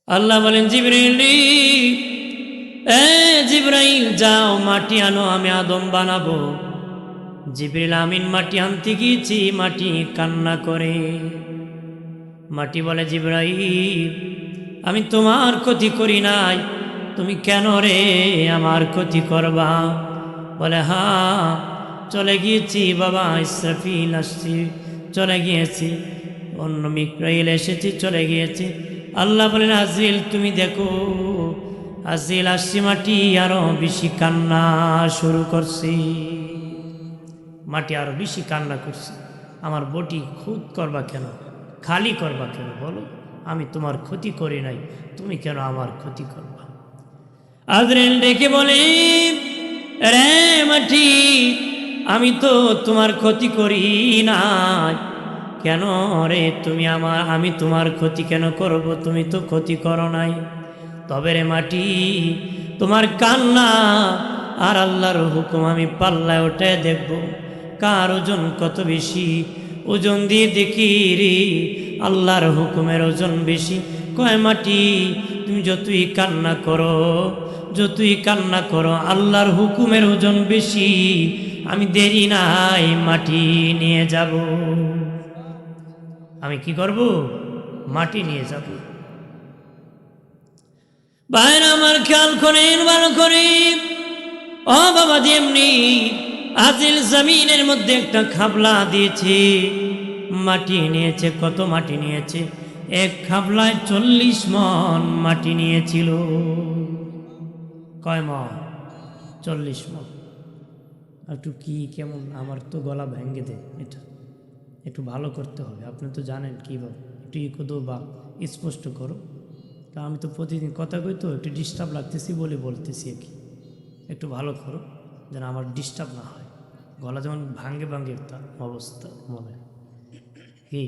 আল্লাহ বলেন জিবরাইল, জিবরাইল যাও মাটি আনো, আমি আদম বানাবো। জিবরিল আমিন মাটি আনতে গিয়েছি, মাটি কান্না করে। মাটি বলে জিবরাইল, আমি তোমার ক্ষতি করি নাই, তুমি কেন রে আমার ক্ষতি করবা? বলে হ্যাঁ, চলে গিয়েছি বাবা, ইসরাফিল আসছি, চলে গিয়েছি, অন্য মিকরাইল এসেছি, চলে গিয়েছি। আল্লাহ বলেন আজরিল তুমি দেখো। আজরিল আসছি, মাটি আরো বেশি কান্না শুরু করছি। মাটি আরো বেশি কান্না করছে, আমার বটি খুদ করবা কেন, খালি করবা কেন বলো? আমি তোমার ক্ষতি করি নাই, তুমি কেন আমার ক্ষতি করবা? আজরাইল ডেকে বলে, রে মাটি, আমি তো তোমার ক্ষতি করি নাই, কেন রে তুমি আমি তোমার ক্ষতি কেন করব? তুমি তো ক্ষতি করো নাই। তবে রে মাটি, তোমার কান্না আর আল্লাহর হুকুম আমি পাল্লায় ওঠে দেখব, কার ওজন কত বেশি। ওজন দিয়ে দেখি রে আল্লাহর হুকুমের ওজন বেশি। কয় মাটি, তুমি যতই কান্না করো, যতই কান্না করো, আল্লাহর হুকুমের ওজন বেশি। আমি দেরি নাই, মাটি নিয়ে যাব। আমি কি করব? মাটি নিয়ে যাব। বাইরে আমার খেয়াল করেন ভালো করে। ও বাবা, যেমনি আজিল জমিনের মধ্যে একটা খাবলা দিয়েছে, মাটি নিয়েছে। কত মাটি নিয়েছে? এক খাবলায় 40 মণ মাটি নিয়েছিল। কয় মণ? 40 মণ। একটু কি কেমন, আমার তো গলা ভেঙে দেয়, এটা একটু ভালো করতে হবে। আপনি তো জানেন কীভাবে, একটু ইকো বা স্পষ্ট করো। তা আমি তো প্রতিদিন কথা কই, তো একটু ডিস্টার্ব লাগতেছি বলে বলতেছি আর কি। একটু ভালো করো যেন আমার ডিস্টার্ব না হয়। গলা যেমন ভাঙ্গে ভাঙ্গে একটা অবস্থা মনে হয়। কি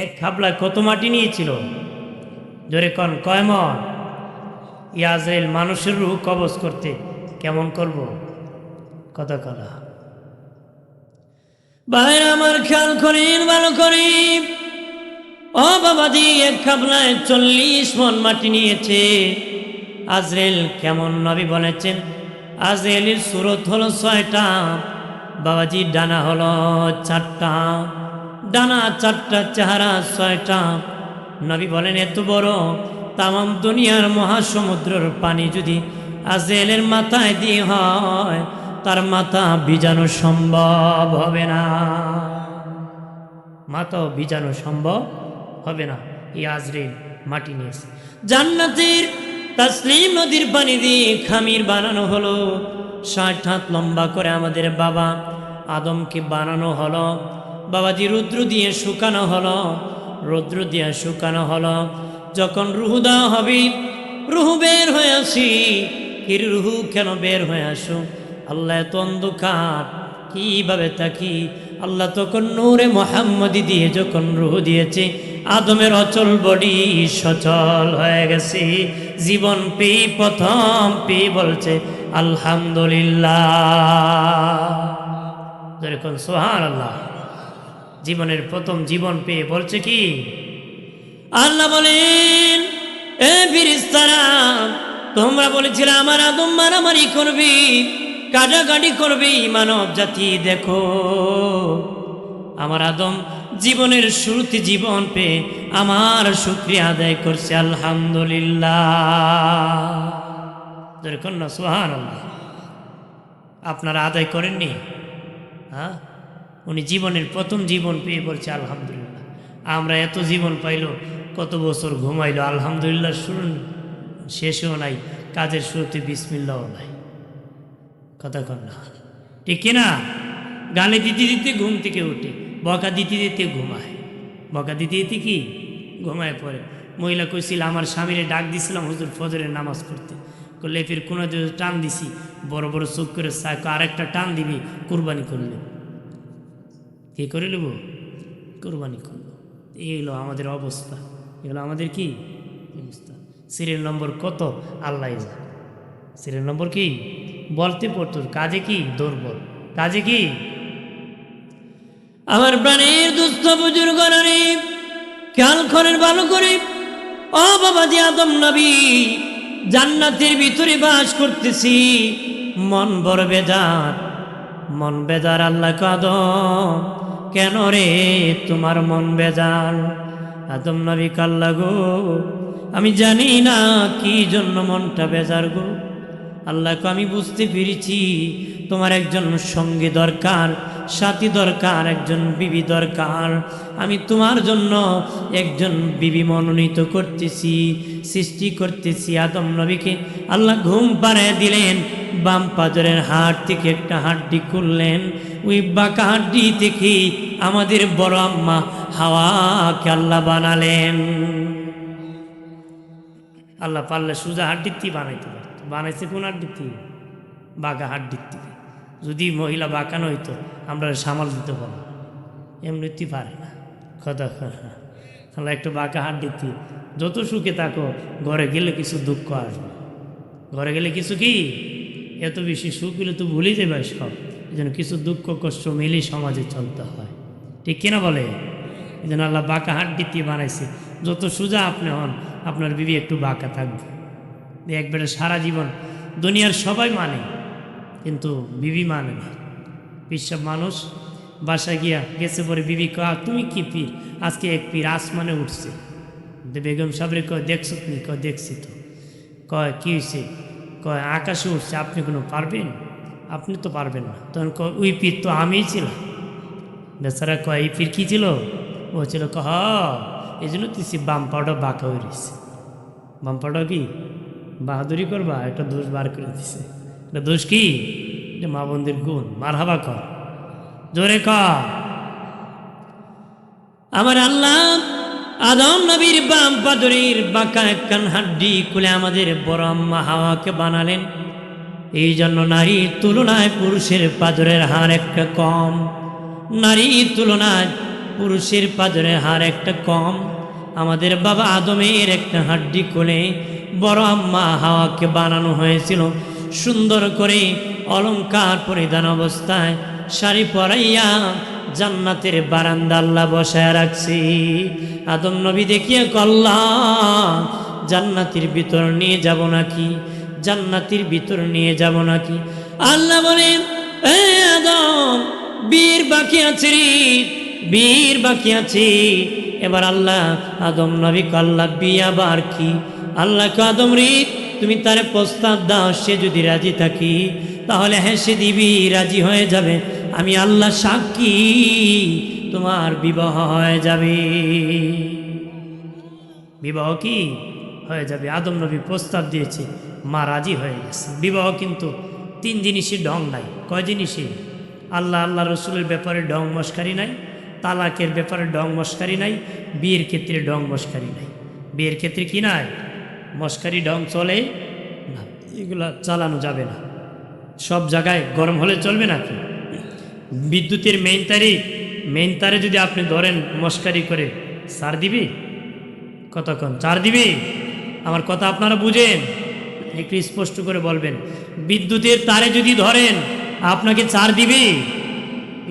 এক খাবলায় কত মাটি নিয়েছিল? জোরে কন, কয় মণ? ইয়াজরাইল মানুষের রূহ কবজ করতে কেমন করব? কথা কলা। বাইরে আমার খেয়াল করেন ভালো করে। ও বাবাজি, এক খাবলায় 40 মণ মাটি নিয়েছে। আজরাইল কেমন নবী বলেছেন, আজরাইলের সূরত হলো 6টা, বাবাজি ডানা হলো 4টা, ডানা 4টা, চেহারা 6টা। নবী বলেন এত বড় তামাম দুনিয়ার মহাসমুদ্রের পানি যদি আজরাইলের মাথায় দিয়ে হয়, তার মাথা ভিজানো সম্ভব হবে না। মাথাও ভিজানো সম্ভব হবে না। এই আজরাইল মাটি নিয়েছে। জান্নাতের তাসলিম নদীর পানি দিয়ে খামির বানানো হলো, 60 হাত লম্বা করে আমাদের বাবা আদমকে বানানো হলো। বাবাজি রুদ্র দিয়ে শুকানো হলো, রৌদ্র দিয়ে শুকানো হলো। যখন রুহু দেওয়া হবে, রুহু বের হয়ে আসি। এর রুহু কেন বের হয়ে আসো? আল্লাহ এত অন্ধকার, কিভাবে থাকি? আল্লাহ তখন নূরে মোহাম্মদি দিয়ে যখন রুহু দিয়েছে, আদমের অচল বডি সচল হয়ে গেছে। জীবন পেয়ে প্রথম পেয়ে বলছে আলহামদুলিল্লাহ। যেরকম সুবহানাল্লাহ। জীবনের প্রথম জীবন পেয়ে বলছে কি? আল্লাহ বলেন, এ ফেরেশতারা, তোমরা বলেছিলে আমার আদম মারামারি করবি, কাটাকাটি করবি মানব জাতি, দেখো আমার আদম জীবনের শুরুতে জীবন পেয়ে আমার শুকরিয়া আদায় করছে আলহামদুলিল্লাহ। যেরকম না সুবহানাল্লাহ। আপনারা আদায় করেননি? হ্যাঁ, উনি জীবনের প্রথম জীবন পেয়ে বলছে আলহামদুলিল্লাহ। আমরা এত জীবন পাইল, কত বছর ঘুমাইলো, আলহামদুলিল্লাহ শুরু শেষও নাই, কাজের শুরুতে বিসমিল্লাহও নাই। কথা কন না, ঠিক কিনা? গালি দিতে দিতে ঘুম থেকে উঠে, বকা দিতে দিতে ঘুমায়, বকা দিতে দিতে কি ঘুমায় পড়ে। মহিলা কইছিল আমার স্বামীরে ডাক দিছিলাম হুজুর ফজরের নামাজ পড়তে, করলে ফির কোনো টান দিছি, বড় বড় চোখ করে আরেকটা টান দিবি, কুরবানি করলে। কি করে নেব? কুরবানি করলো। এই হলো আমাদের অবস্থা, এগুলো আমাদের কি অবস্থা। সিরিয়াল নম্বর কত আল্লাহ জানে। সিরিয়াল নম্বর কি বলতে পড়তো, কাজে কি দুর্বল, কাজে কি। আমার প্রাণের দুস্থ বুজুর্গ, খেয়াল করেন ভালো করে। ও ও বাবাজি আদম নবী, জান্নাতের ভিতরে বাস করতেছি, মন বড় বেজার, মন বেজার। আল্লাহ আদম, কেন রে তোমার মন বেজার? আদম নবী কাল্লা গো, আমি জানি না কি জন্য মনটা বেজার গো। আল্লাহকে আমি বুঝতে পেরেছি, তোমার একজন সঙ্গী দরকার, সাথী দরকার, একজন বিবি দরকার। আমি তোমার জন্য একজন বিবি মনোনীত করতেছি, সৃষ্টি করতেছি। আদম নবীকে আল্লাহ ঘুম পাড়ায় দিলেন, বাম পাজরের হাড় থেকে একটা হাড্ডি খুললেন। ওই বাঁকা হাড্ডি থেকে আমাদের বড় আম্মা হাওয়াকে আল্লাহ বানালেন। আল্লাহ পারলে সোজা হাড্ডিতে বানাইতে পারত, বানাইছে কোন হাড্ডিতে? বাঁকা হাড্ডিতে। যদি মহিলা বাঁকা নইতো আমরা সামাল দিতে পারবো, এমনিতে পারে না। কথা আল্লাহ একটু বাঁকা হাড্ডিতে। যত সুখে থাকো, ঘরে গেলে কিছু দুঃখ আসবে। ঘরে গেলে কিছু কি, এত বেশি সুখ হলে তো ভুলে যাবে সব। এই জন্য কিছু দুঃখ কষ্ট মিলেই সমাজে চলতে হয়, ঠিক কিনা বলে? এই জন্য আল্লাহ বাঁকা হাড্ডিতে বানাইছে। যত সোজা আপনি হন, আপনার বিবি একটু বাঁকা থাকবে। একবারে সারা জীবন দুনিয়ার সবাই মানে, কিন্তু বিবি মানে না। পিসব মানুষ বাসায় গিয়া গেছে পরে বিবি কয়, তুমি কি পীর? আজকে এক পীর আসমানে উঠছে। বেগম সাবরে কয়, দেখছো তুমি? কয় দেখছি তো। কয় কী হয়েছে? কয় আকাশে উঠছে। আপনি কোনো পারবেন? আপনি তো পারবেন না। তখন কয় ওই পীর তো আমিই ছিলাম। বেচারা কয় এই পীর কী ছিল? ও ছিল। হ, এই জন্য তুই বাম পাউডার বাঁকা হয়ে রয়েছে। বাম পাউডার কি বাহাদুরি করবা? একটা দোষ বার করে দিছে। এটা দোষ কি? এটা মা বোনদের গুণ। মার হাবা কর, জোরে কর। আমার আল্লাহ আদম নবীর বাম পাদরের বাঁকা একখান হাড্ডি খুলে আমাদের বড় আম্মা হাওয়াকে বানালেন। এই জন্য নারীর তুলনায় পুরুষের পাদরের হার একটা কম। নারীর তুলনায় পুরুষের পাদরের হার একটা কম। আমাদের বাবা আদমের একটা হাড্ডি খুলে বড় আম্মা হাওয়াকে বানানো হয়েছিল। সুন্দর করে অলংকার পরিধান অবস্থায় শাড়ি পরাইয়া জান্নাতের বারান্দা আল্লাহ বসায় রাখছি। আদম নবী দেখিয়া কল্লা, জান্নাতের ভিতর নিয়ে যাব নাকি? জান্নাতের ভিতর নিয়ে যাব নাকি? আল্লাহ বলেন, এ আদম, বীর বাকি আছে রে, বীর বাকি আছে। এবার আল্লাহ আদম নবী কল্লা, বিয়া বার কি? আল্লাহ আদম রে, তুমি তার প্রস্তাব দাও, সে যদি রাজি থাকি তাহলে হ্যাঁ সে দিবি, রাজি হয়ে যাবে। আমি আল্লাহ সাক্ষী, তোমার বিবাহ হয়ে যাবে। বিবাহ কি হয়ে যাবে? আদম নবী প্রস্তাব দিয়েছে, মা রাজি হয়ে গেছে। বিবাহ কিন্তু 3 জিনিসই ঢং নাই। কয় জিনিসই? আল্লাহ আল্লাহ রসুলের ব্যাপারে ঢং মস্কারি নাই, তালাকের ব্যাপারে ঢং মস্কারি নাই, বিয়ের ক্ষেত্রে ঢং মস্কারি নাই। বিয়ের ক্ষেত্রে কি নাই? মস্কারি ঢং চলে না, এগুলা চালানো যাবে না। সব জায়গায় গরম হলে চলবে নাকি? বিদ্যুতের মেইন তারে যদি আপনি ধরেন মস্কারি করে, সার দিবি? কতক্ষণ চার দিবি? আমার কথা আপনারা বুঝেন, একটু স্পষ্ট করে বলবেন। বিদ্যুতের তারে যদি ধরেন, আপনাকে চার দিবি?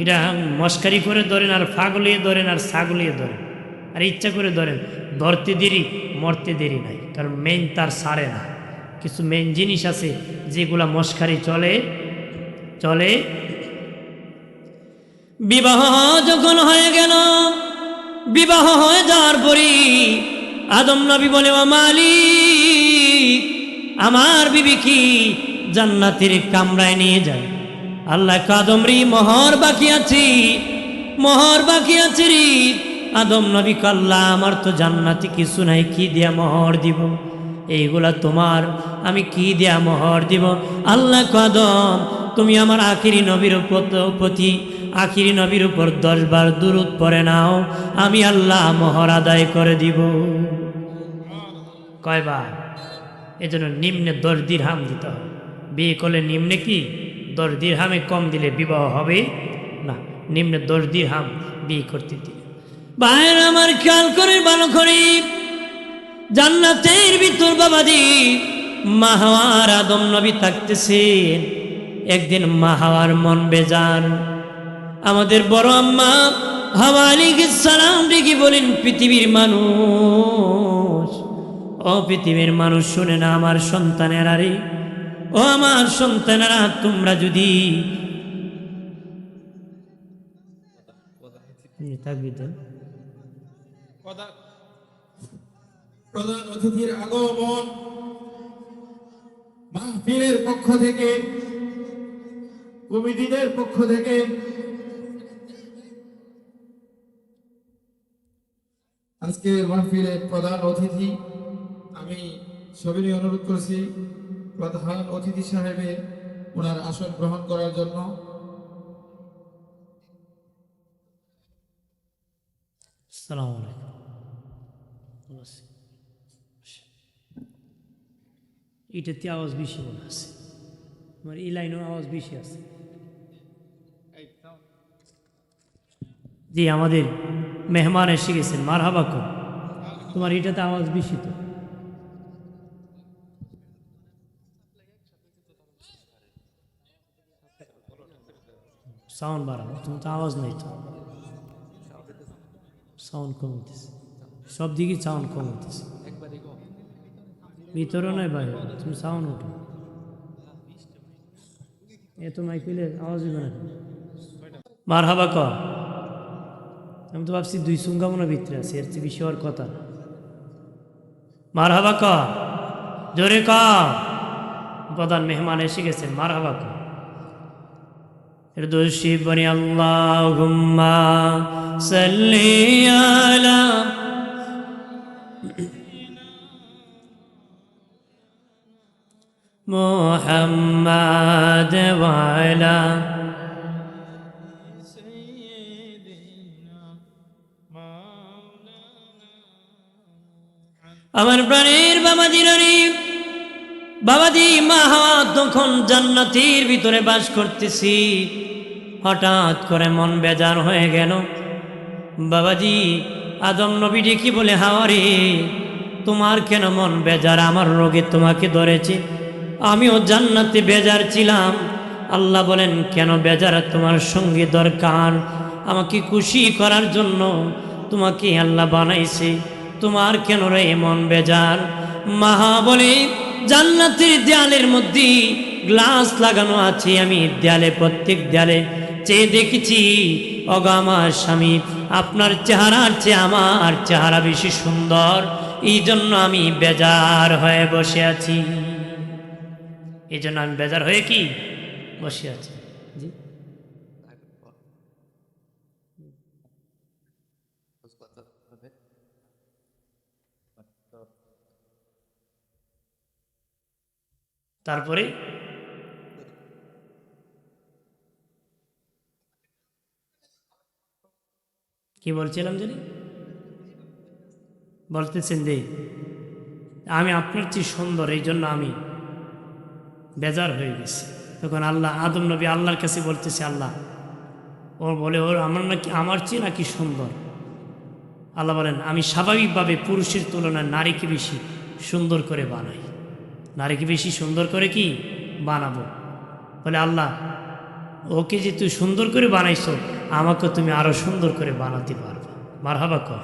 এটা মস্কারি করে ধরেন, আর ফাগলিয়ে ধরেন, আর ছাগলিয়ে ধরেন, আর ইচ্ছা করে ধরেন, ধরতে দেরি মরতে দেরি নাই। কারণ মেইন তার সারে না। কিছু মেইন জিনিস আছে যেগুলা মস্কারি চলে চলে। বিবাহ যখন হয়ে গেল, বিবাহ হয়ে যাওয়ার পরই আদম নবী বলে, ও মালিক, আমার বিবি কি জান্নাতের কামরায় নিয়ে যায়। আল্লাহ আদম রে, মোহর বাকি আছে, মোহর বাকি আছে রে। আদম নবী কাল্লা, আমার তো জান্নাতে কিছু নাই, কি দিয়া মোহর দিব? এইগুলা তোমার, আমি কি দিয়া মোহর দিব? আল্লাহ আদম, তুমি আমার আখিরি নবীর প্রতি, আখিরি নবীর উপর 10 বার দুরূদ পড়ে নাও, আমি আল্লাহ মোহর আদায় করে দিব। কয়বার? এজন্য নিম্নে 10 দিরহাম দিতে হবে। বিয়ে করলে নিম্নে কি 10 দিরহামে কম দিলে বিবাহ হবে না। নিম্নে 10 দিরহাম বিয়ে করতে দিলে। ভাইয়ের আমার খেয়াল করে ভালো করে, জান্নাতের ভিতর বাবাজি মা হাওয়ার আদম নবী থাকতেছেন। একদিন মা হাওয়ার মন বেজার। আমাদের বড় আম্মা হাওয়া আলাইহিস সালাম ডেকে বলেন, পৃথিবীর মানুষ, ও পৃথিবীর মানুষ শুনে না আমার সন্তানেরা রে, ও আমার সন্তানেরা, তোমরা যদি প্রধান অতিথির আগমন মাহফিলের পক্ষ থেকে, কমিটিদের পক্ষ থেকে আজকের মাহফিলের প্রধান অতিথি, আমি সবিনয় অনুরোধ করছি প্রধান অতিথি সাহেবের ওনার আসন গ্রহণ করার জন্য। আসসালামু আলাইকুম। এটাতে আওয়াজ বেশি মনে আছে, আমার এই লাইনেও আওয়াজ বেশি আছে। জি, আমাদের মেহমান এসে গেছেন, মারহাবা কর। তোমার এটাতে আওয়াজ বেশি তো। সাউন্ড বাড়াবো, তুমি তো আওয়াজ নাই তো, সাউন্ড কম হতেছে, সব দিকে সাউন্ড কম হতেছে, ভিতরে নয় বাইরে, তুমি সাউন্ড উঠো। এত মাইকেলের আওয়াজ হবে না। মারহাবা কর। আমি তো ভাবছি দুই সুঙ্গা মনে ভিতরে আছে, এর চেয়ে বেশি হওয়ার কথা না। মারহাবা কর, জোরে কর। প্রধান মেহমান এসে গেছেন, মারহাবা কর। এর দোষী বনি আল্লাহুম্মা সাল্লি আলা মুহাম্মাদ ওয়া আলা আমার প্রাণের বাবাজিরানি, বাবাজি মা হাওয়া তখন জান্নাতের ভিতরে বাস করতেছি, হঠাৎ করে মন বেজার হয়ে গেল। বাবাজি আদম নবী ডেকে বলে, হাওয়া রে, তোমার কেন মন বেজার? আমার রোগে তোমাকে ধরেছে, আমিও জান্নাতে বেজার ছিলাম। আল্লাহ বলেন, কেন বেজার? তোমার সঙ্গে দরকার, আমাকে খুশি করার জন্য তোমাকে আল্লাহ বানাইছে, তোমার কেন রে মন বেজার? মাহা বলে, জান্নাতের দেয়ালের মধ্যে গ্লাস লাগানো আছে, আমি দেয়ালে, প্রত্যেক দেয়ালে চেয়ে দেখেছি, অগো আমার স্বামী, আপনার চেহারার চেয়ে আমার চেহারা বেশি সুন্দর, এই জন্য আমি বেজার হয়ে বসে আছি। এই জন্য আমি বেজার হয়ে কি বসে আছি। জি, তারপরে কি বলছিলাম জানি, বলতেছেন যে আমি আপনার চেয়ে সুন্দর, এই জন্য আমি বেজার হয়ে গেছি। তখন আল্লাহ, আদম নবী আল্লাহর কাছে বলতেছে, আল্লাহ, ও বলে, ওর আমার নাকি, আমার চেয়ে নাকি সুন্দর। আল্লাহ বলেন, আমি স্বাভাবিকভাবে পুরুষের তুলনায় নারীকে বেশি সুন্দর করে বানাই, নারীকে বেশি সুন্দর করে কি বানাবো। বলে, আল্লাহ, ওকে যে তুই সুন্দর করে বানাইছো, আমাকে তুমি আরো সুন্দর করে বানাতে পারবে। মারহাবা কর।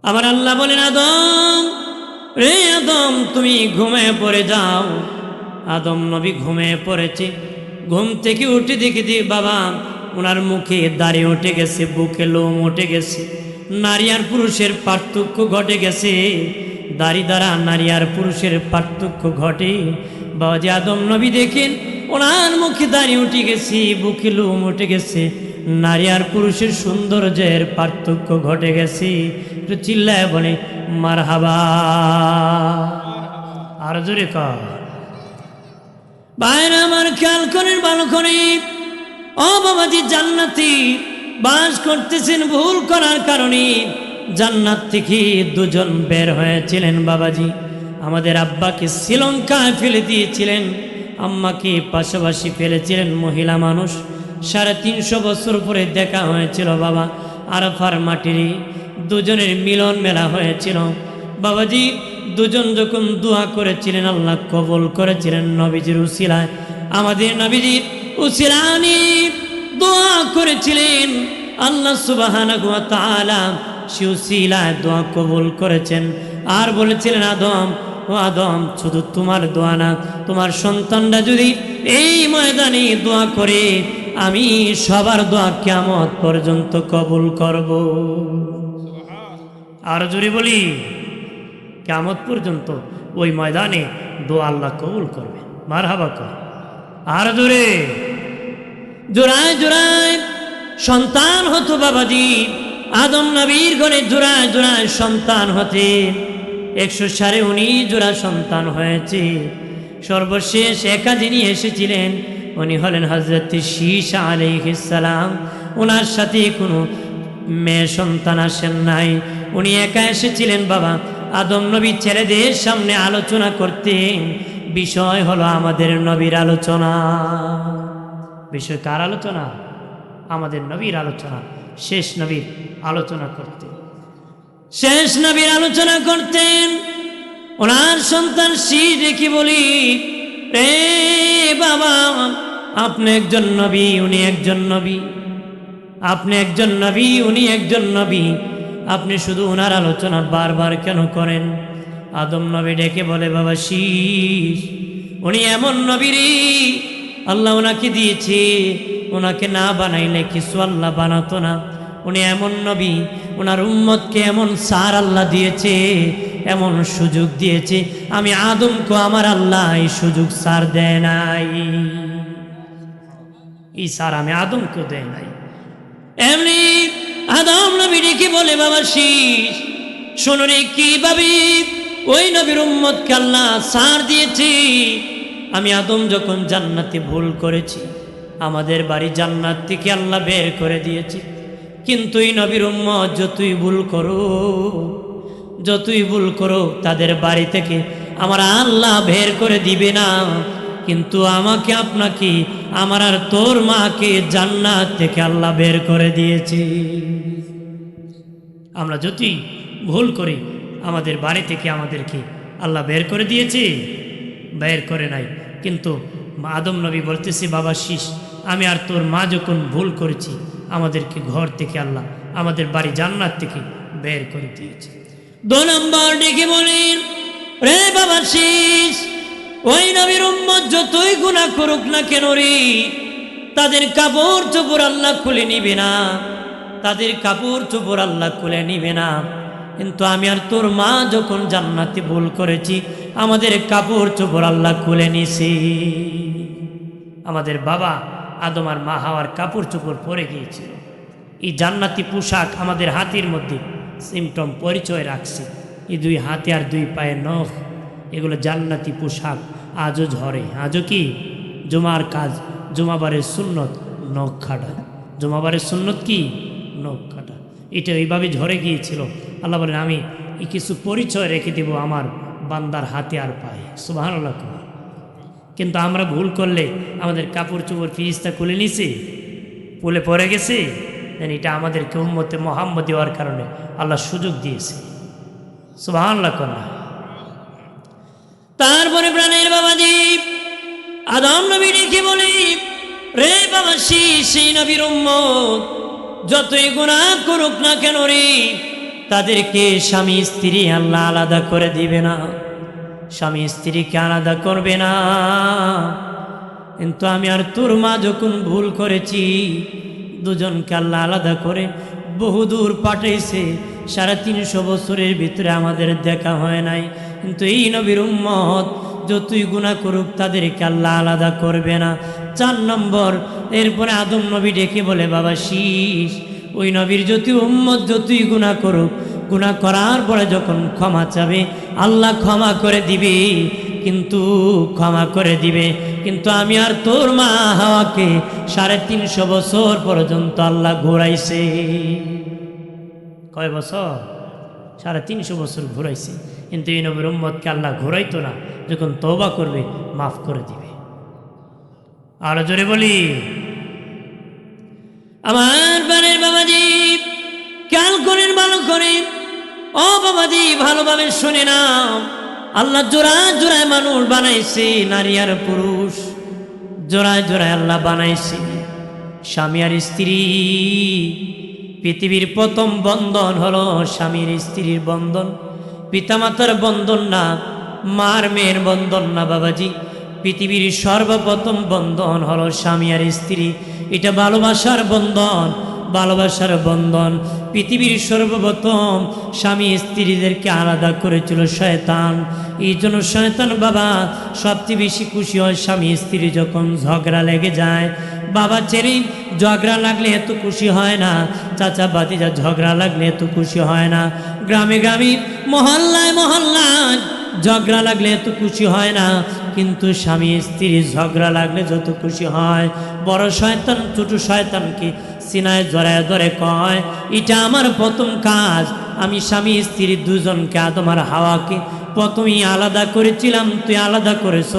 আবার আল্লাহ বলেন, আদম রে, আদম তুমি ঘুমিয়ে পড়ে যাও। আদম নবী ঘুমিয়ে পড়েছে, ঘুম থেকে উঠে দেখে দিয়ে বাবা, ওনার মুখে দাড়ি উঠে গেছে, বুকে লোম উঠে গেছে, নারী আর পুরুষের পার্থক্য ঘটে গেছে। দাড়ি দ্বারা নারী আর পুরুষের পার্থক্য ঘটে। বাবাজি আদম নবী দেখেন, ওনার মুখে দাড়ি উঠে গেছে, বুকে লোম উঠে গেছে, নারী আর পুরুষের সৌন্দর্যের পার্থক্য ঘটে গেছে। একটু চিল্লায় বলে মারহাবা, আর জোরে কর। বাইরে আমার খেয়াল করেন, ভালো করে। ও বাবাজি, জান্নাতি বাস করতেছেন, ভুল করার কারণে জান্নাত থেকে দুজন বের হয়েছিলেন। বাবাজি আমাদের আব্বাকে শ্রীলঙ্কায় ফেলে দিয়েছিলেন, আম্মাকে পাশাপাশি ফেলেছিলেন। মহিলা মানুষ, 350 বছর পরে দেখা হয়েছিল বাবা আরাফার মাটির, দুজনের মিলন মেলা হয়েছিল। বাবাজি দুজন যখন দোয়া করেছিলেন, আল্লাহ কবুল করেছিলেন নবীজির উসিলায়। আমাদের নবীজির উসিলানি দোয়া করেছিলেন, আল্লাহ সুবহানাহু ওয়া তাআলা সে উসিলায় দোয়া কবুল করেছেন। আর বলেছিলেন, আদম, ও আদম, শুধু তোমার দোয়া না, তোমার সন্তানরা যদি এই ময়দানে দোয়া করে, আমি সবার দোয়া কিয়ামত পর্যন্ত কবুল করব। আর জোরে বলি, কিয়ামত পর্যন্ত ওই ময়দানে দোয়া আল্লাহ কবুল করবে। মারহাবা কর। আর জোরে, জোড়ায় জোড়ায় সন্তান হতো বাবাজি। আদম নবীর ঘরে জোড়ায় জোড়ায় সন্তান হতে 119 জোড়া সন্তান হয়েছে। সর্বশেষ একা যিনি এসেছিলেন উনি হলেন হযরত শীস আলাইহিস সালাম। ওনার সাথে কোনো মেয়ে সন্তান আসেন নাই, উনি একা এসেছিলেন। বাবা আদম নবী ছেলেদের সামনে আলোচনা করতেন, বিষয় হলো আমাদের নবীর আলোচনা। বিষয় কার আলোচনা? আমাদের নবীর আলোচনা। শেষ নবীর আলোচনা করতেন, শেষ নবীর আলোচনা করতেন। ওনার সন্তান শীষ রেখে বলি, রে বাবা, আপনি একজন নবী, উনি একজন নবী। আপনি একজন নবী, উনি একজন নবী, আপনি শুধু ওনার আলোচনা বারবার কেন করেন? আদম নবী ডেকে বলে, বাবা শীষ, উনি এমন নবী রে, আল্লাহ ওনাকে দিয়েছে, ওনাকে না বানাইলে কিছু আল্লাহ বানাতো না। উনি এমন নবী, ওনার উম্মতকে এমন সার আল্লাহ দিয়েছে, এমন সুযোগ দিয়েছে, আমি আদমকে আমার আল্লাহ এই সুযোগ সার দেয় নাই। এই সার আমি আদমকে দেয় নাই। এমনি আদম নবী ডেকে বলে, বাবা শীষ, শোনো রে, কিভাবে ওই নবীর উম্মতকে আল্লাহ সার দিয়েছে। আমি আদম যখন জান্নাতে ভুল করেছি, আমাদের বাড়ি জান্নাত থেকে আল্লাহ বের করে দিয়েছে। কিন্তু এই নবীর উম্মত যতই ভুল করো, যতই ভুল করো, তাদের বাড়ি থেকে আমার আল্লাহ বের করে দিবে না। কিন্তু আমাকে, আপনাকে, আমার আর তোর মাকে জান্নাত থেকে আল্লাহ বের করে দিয়েছে। আমরা যতই ভুল করি, আমাদের বাড়ি থেকে আমাদেরকে আল্লাহ বের করে দিয়েছে? বের করে নাই। কিন্তু আদম নবী বলতেছে, বাবা শীষ, আমি আর তোর মা যখন ভুল করেছি, আমাদেরকে ঘর থেকে আল্লাহ, আমাদের বাড়ি জান্নাত থেকে বের করে দিয়েছে। 2 নম্বর ডেকে বলেন, রে বাবা শীষ, ওই নবীর উম্মত যতই গুনাহ করুক না কেন রে, তাদের কাপড় চোপড় আল্লাহ খুলে নিবে না, তাদের কাপড় চোপড় আল্লাহ খুলে নিবে না। কিন্তু আমি আর তোর মা যখন জান্নাতে ভুল করেছি, আমাদের কাপড় চোপড় আল্লাহ খুলে নিছে। আমাদের বাবা আদম আর মা হাওয়ার কাপড় চোপড় পরে গিয়েছিল। এই জান্নাতি পোশাক আমাদের হাতের মধ্যে সিমটম পরিচয় রাখছে। এই 2 হাতে আর 2 পায়ে নখ, এগুলো জান্নাতি পোশাক আজও ঝরে। আজও কি? জুমার কাজ, জুমাবারের সুন্নত নখ কাটা। জুমাবারের সুন্নত কি? নখ কাটা। এটা এইভাবে ঝরে গিয়েছিল। আল্লাহ বলেন, আমি এই কিছু পরিচয় রেখে দেব আমার বান্দার হাতে আর পায়ে। সুবহানাল্লাহ। কিন্তু আমরা ভুল করলে আমাদের কাপড় চোপড় ফিরিস্তা খুলে নিছে, পুলে পড়ে গেছে। এটা আমাদেরকে উম্মতে মুহাম্মদী হওয়ার কারণে আল্লাহ সুযোগ দিয়েছে। সুবহানাল্লাহ। তারপরে প্রাণের বাবাজি আদম নবী ডেকে বলে, রে বাবা শীষ, সেই নবীর উম্মত যতই গুনাহ করুক না কেন রে, তাদেরকে স্বামী স্ত্রী আল্লাহ আলাদা করে দিবে না, স্বামী স্ত্রীকে আলাদা করবে না। কিন্তু আমি আর তোর মা যখন ভুল করেছি, দুজনকে আল্লাহ আলাদা করে বহুদূর পাঠাইছে। 350 বছরের ভিতরে আমাদের দেখা হয় নাই। কিন্তু এই নবীর উম্মত যতই গুনাহ করুক, তাদেরকে আল্লাহ আলাদা করবে না। 4 নম্বর, এরপরে আদম নবী ডেকে বলে, বাবা শীষ, ওই নবীর যতই উম্মত যতই গুনাহ করুক, গুনাহ করার পরে যখন ক্ষমা চাবে, আল্লাহ ক্ষমা করে দিবে। কিন্তু ক্ষমা করে দিবে, কিন্তু আমি আর তোর মা হাওয়াকে 350 বছর পর্যন্ত আল্লাহ ঘুরাইছে। কয় বছর? 350 বছর ঘুরাইছে। কিন্তু এই নবীর উম্মতকে আল্লাহ ঘুরাইতো না। যখন তওবা করবে, মাফ করে দিবে। আরো জোরে বলি, আমার বানের বাবাজি খেয়াল করেন, ভালো করে। ও বাবাজি, ভালোভাবে শুনে নাও। আল্লাহ জোড়ায় জোড়ায় মানুষ বানাইছে, নারী আর পুরুষ জোড়ায় জোড়ায় আল্লাহ বানাইছে। স্বামী আর স্ত্রী, পৃথিবীর প্রথম বন্ধন হলো স্বামীর স্ত্রীর বন্ধন। পিতামাতার বন্ধন না, মার মেয়ের বন্ধন না বাবাজি। পৃথিবীর সর্বপ্রথম বন্ধন হলো স্বামী আর স্ত্রী। এটা ভালোবাসার বন্ধন, ভালোবাসার বন্ধন। পৃথিবীর সর্বপ্রথম স্বামী স্ত্রীদেরকে আলাদা করেছিল শয়তান। এই জন্য শয়তান বাবা সবচেয়ে বেশি খুশি হয় স্বামী স্ত্রী যখন ঝগড়া লেগে যায়। বাবা ছেড়ে ঝগড়া লাগলে এত খুশি হয় না, চাচা ভাতিজা ঝগড়া লাগলে এত খুশি হয় না, গ্রামে গ্রামে মহল্লায় মহল্লায় ঝগড়া লাগলে এত খুশি হয় না। কিন্তু স্বামী স্ত্রীর ঝগড়া লাগলে যত খুশি হয়। বড় শয়তান ছোট শয়তানকে সিনায় জড়ায় ধরে কয়, এটা আমার প্রথম কাজ। আমি স্বামী স্ত্রী দুজনকে আদম আর হাওয়াকে প্রথমেই আলাদা করেছিলাম, তুই আলাদা করেছ,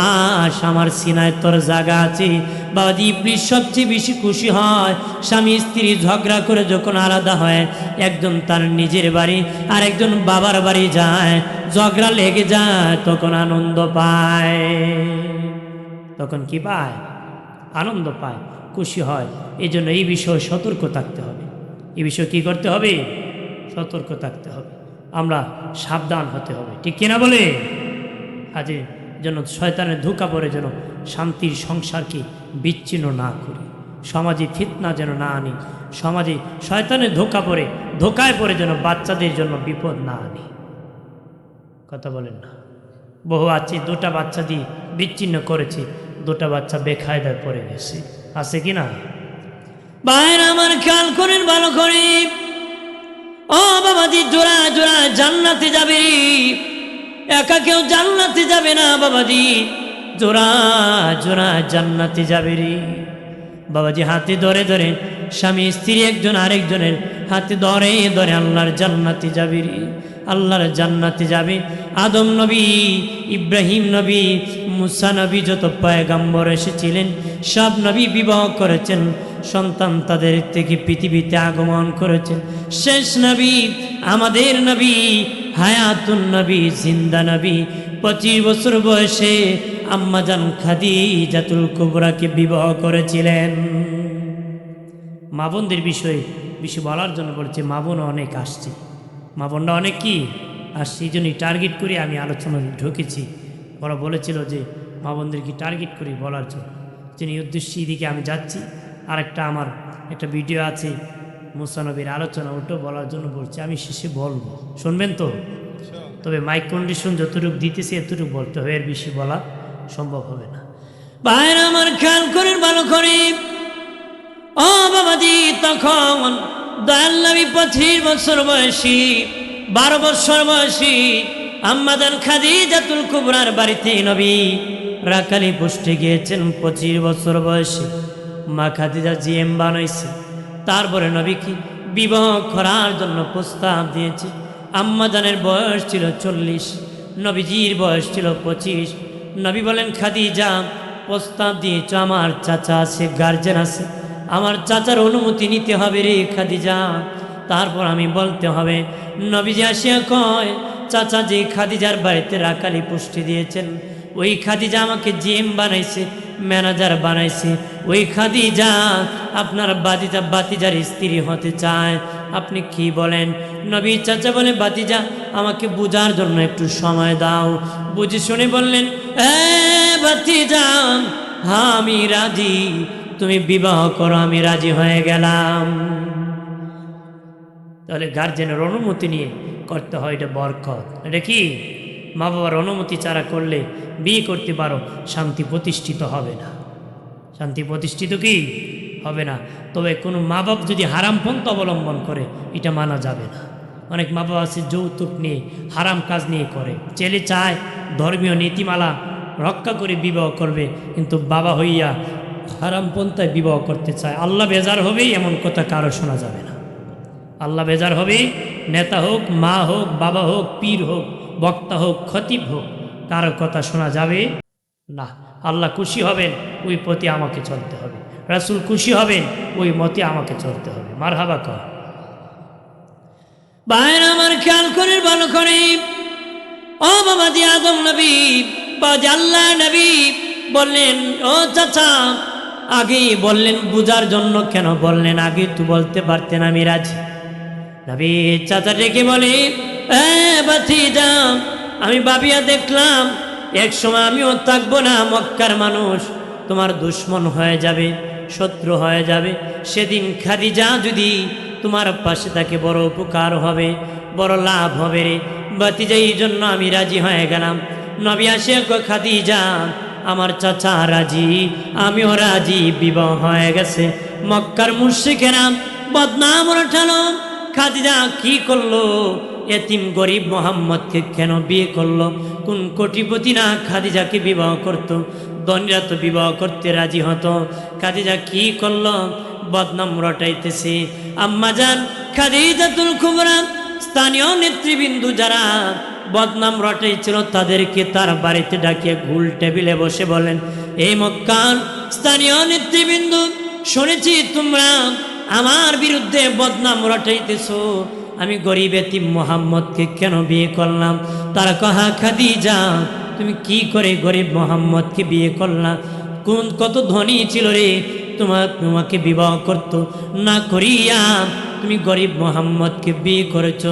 আজ আমার সিনায় তোর জায়গা আছে। বাবাজি ইবলিস সবচেয়ে বেশি খুশি হয় স্বামী স্ত্রী ঝগড়া করে যখন আলাদা হয়। একজন তার নিজের বাড়ি আর একজন বাবার বাড়ি যায়, ঝগড়া লেগে যায়, তখন আনন্দ পায়। তখন কি পায়? আনন্দ পায়, খুশি হয়। এই জন্য এই বিষয়ে সতর্ক থাকতে হবে। এই বিষয়ে কি করতে হবে? সতর্ক থাকতে হবে, আমরা সাবধান হতে হবে, ঠিক কিনা বলে? আজে যেন শয়তানের ধোঁকা পড়ে যেন শান্তির সংসারকে বিচ্ছিন্ন না করি, সমাজে ফিতনা যেন না আনি, সমাজে শয়তানের ধোঁকায় পড়ে যেন বাচ্চাদের জন্য বিপদ না আনি। কথা বলেন না? বহু আছে দুটা বাচ্চা দিয়ে বিচ্ছিন্ন করেছে, দুটা বাচ্চা বেকায়দায় পড়ে গেছে, আছে কি না? বাইরে আমার খেয়াল করেন ভালো করে। ও বাবাজি, জোড়া জোড়া জান্নাতে যাবে, একা কেউ জান্নাতে যাবে না বাবাজি, জোড়া জোড়া জান্নাতে যাবে রে বাবাজি। হাতে ধরে ধরে স্বামী স্ত্রী একজন আরেকজনের হাতে ধরে ধরে আল্লাহর জান্নাতে যাবে রে, আল্লাহর জান্নাতে যাবে। আদম নবী, ইব্রাহিম নবী, মুসা নবী, যত পয়গম্বর এসেছিলেন সব নবী বিবাহ করেছেন, সন্তান তাদের থেকে পৃথিবীতে আগমন করেছেন। শেষ নবী আমাদের নবী হায়াতুন নবী, জিন্দা নবী 25 বছর বয়সে আম্মাজান খাদিজাতুল কুবরাকে বিবাহ করেছিলেন। মা বোনদের বিষয়ে বেশি বলার জন্য বলছে, মা বোন অনেক আসছে, মা বোনরা অনেক কি আসছে, এই জন্যই টার্গেট করে আমি আলোচনা ঢুকেছি। ওরা বলেছিল যে মা বোনদেরকে টার্গেট করি বলার জন্য, যিনি উদ্দেশ্যে এদিকে আমি যাচ্ছি। আর আমার একটা ভিডিও আছে মুসা নবীর আলোচনা, ওটাও বলার জন্য বলছি, আমি শেষে বলবো, শুনবেন তো? তবে মাইক কন্ডিশন যতটুকু দিতেছে এতটুকু বলতে হবে, এর বেশি বলা সম্ভব হবে না। বাইরে আমার খেয়াল করেন ভালো করে। ও বাবাজি, তখন দয়াল নবী 25 বছর বয়সী, 12 বছর বয়সী আম্মাজান খাদিজাতুল কুবরার বাড়িতে নবী রাকালি পুষ্টে গিয়েছেন। 25 বছর বয়সী মা খাদিজা জিএম বানাইছে। তারপরে নবী কি বিবাহ করার জন্য প্রস্তাব দিয়েছে। আম্মাজানের বয়স ছিল 40, নবীজির বয়স ছিল 25। নবী বলেন, খাদিজা প্রস্তাব দিয়েছ, আমার চাচা আছে, গার্জেন আছে, আমার চাচার অনুমতি নিতে হবে রে খাদিজা, তারপর আমি বলতে হবে। নবীজি আসিয়া কয়, চাচা যে খাদিজার বাড়িতে রাকালি পুষ্টি দিয়েছেন, ওই খাদিজা আমাকে জিএম বানাইছে, ম্যানেজার বানাইছে। ওই খাদিজা আপনার বাতিজার স্ত্রী হতে চায়, আপনি কি বলেন? নবী চাচা বলে, বাতিজা আমাকে বুঝার জন্য একটু সময় দাও। বুঝে শুনে বললেন, বাতিজা, হ্যাঁ আমি রাজি, তুমি বিবাহ করো, আমি রাজি হয়ে গেলাম। তাহলে গার্জেনের অনুমতি নিয়ে করতে হয়, এটা বরকত। এটা কি? মা বাবার অনুমতি ছাড়া করলে বিয়ে করতে পারো, শান্তি প্রতিষ্ঠিত হবে না, শান্তি প্রতিষ্ঠিত কি হবে না। তবে কোনো মা বাপ যদি হারাম পন্থা অবলম্বন করে, এটা মানা যাবে না। অনেক মা বাবা আছে যৌতুক নিয়ে, হারাম কাজ নিয়ে করে। ছেলে চায় ধর্মীয় নীতিমালা রক্ষা করে বিবাহ করবে, কিন্তু বাবা হইয়া হারাম পন্থায় বিবাহ করতে চায়, আল্লাহ বেজার হবেই, এমন কথা কারো শোনা যাবে না। আল্লাহ বেজার হবে, নেতা হোক, মা হোক, বাবা হোক, পীর হোক, বক্তা হোক, খতিব হোক, কারো কথা শোনা যাবে না। আল্লাহ খুশি হবেন, ওই পথে আমাকে চলতে হবে। রাসূল খুশি হবেন, ওই মতে আমাকে চলতে হবে। মারহাবা কর। বাইরে আমার খেয়াল করে ভালো করে। ও বাবাজি, আদম নবী বাবাজি আল্লাহ নবী বললেন, ও চাচা, আগে বললেন বুঝার জন্য, কেন বললেন? আগে তো বলতে পারতেন আমি রাজি। নবী চাচা ডেকে বলে, ভাতিজা, আমি ভাবিয়া দেখলাম এক সময় আমিও থাকবো না, মক্কার মানুষ তোমার দুশ্মন হয়ে যাবে, শত্রু হয়ে যাবে। সেদিন খাদিজা যদি তোমার পাশে থাকে বড় উপকার হবে, বড় লাভ হবে রে ভাতিজা। এই জন্য আমি রাজি হয়ে গেলাম। নবী আসে, খাদিজা আমার চাচা রাজি, আমিও রাজি। বিবাহ হয়ে গেছে। মক্কার মুশরিকেরা বদনাম রটালো, খাদিজা কি করলো, এতিম গরিব মোহাম্মদকে কেন বিয়ে করলো? কোন কোটিপতি না খাদিজাকে বিবাহ করত? ধনীরা তো বিবাহ করতে রাজি হতো। খাদিজা কি করলো? বদনাম রটাইতেছে। আম্মাজান খাদিজাতুল কুবরা স্থানীয় নেতৃবৃন্দু যারা বদনাম রটাইছিল তাদেরকে তার বাড়িতে ডাকিয়ে গোল টেবিলে বসে বলেন, এই মক্কার স্থানীয় নেতৃবৃন্দু, শুনেছি তোমরা আমার বিরুদ্ধে বদনাম রটাইতেছো, আমি গরিব এতিম মোহাম্মদকে কেন বিয়ে করলাম? তারা কহা, খাদিজা তুমি কি করে গরিব মোহাম্মদকে বিয়ে করলাম? কোন কত ধনী ছিল রে, তোমাকে বিবাহ করত না করিয়া তুমি গরিব মোহাম্মদকে বিয়ে করেছো।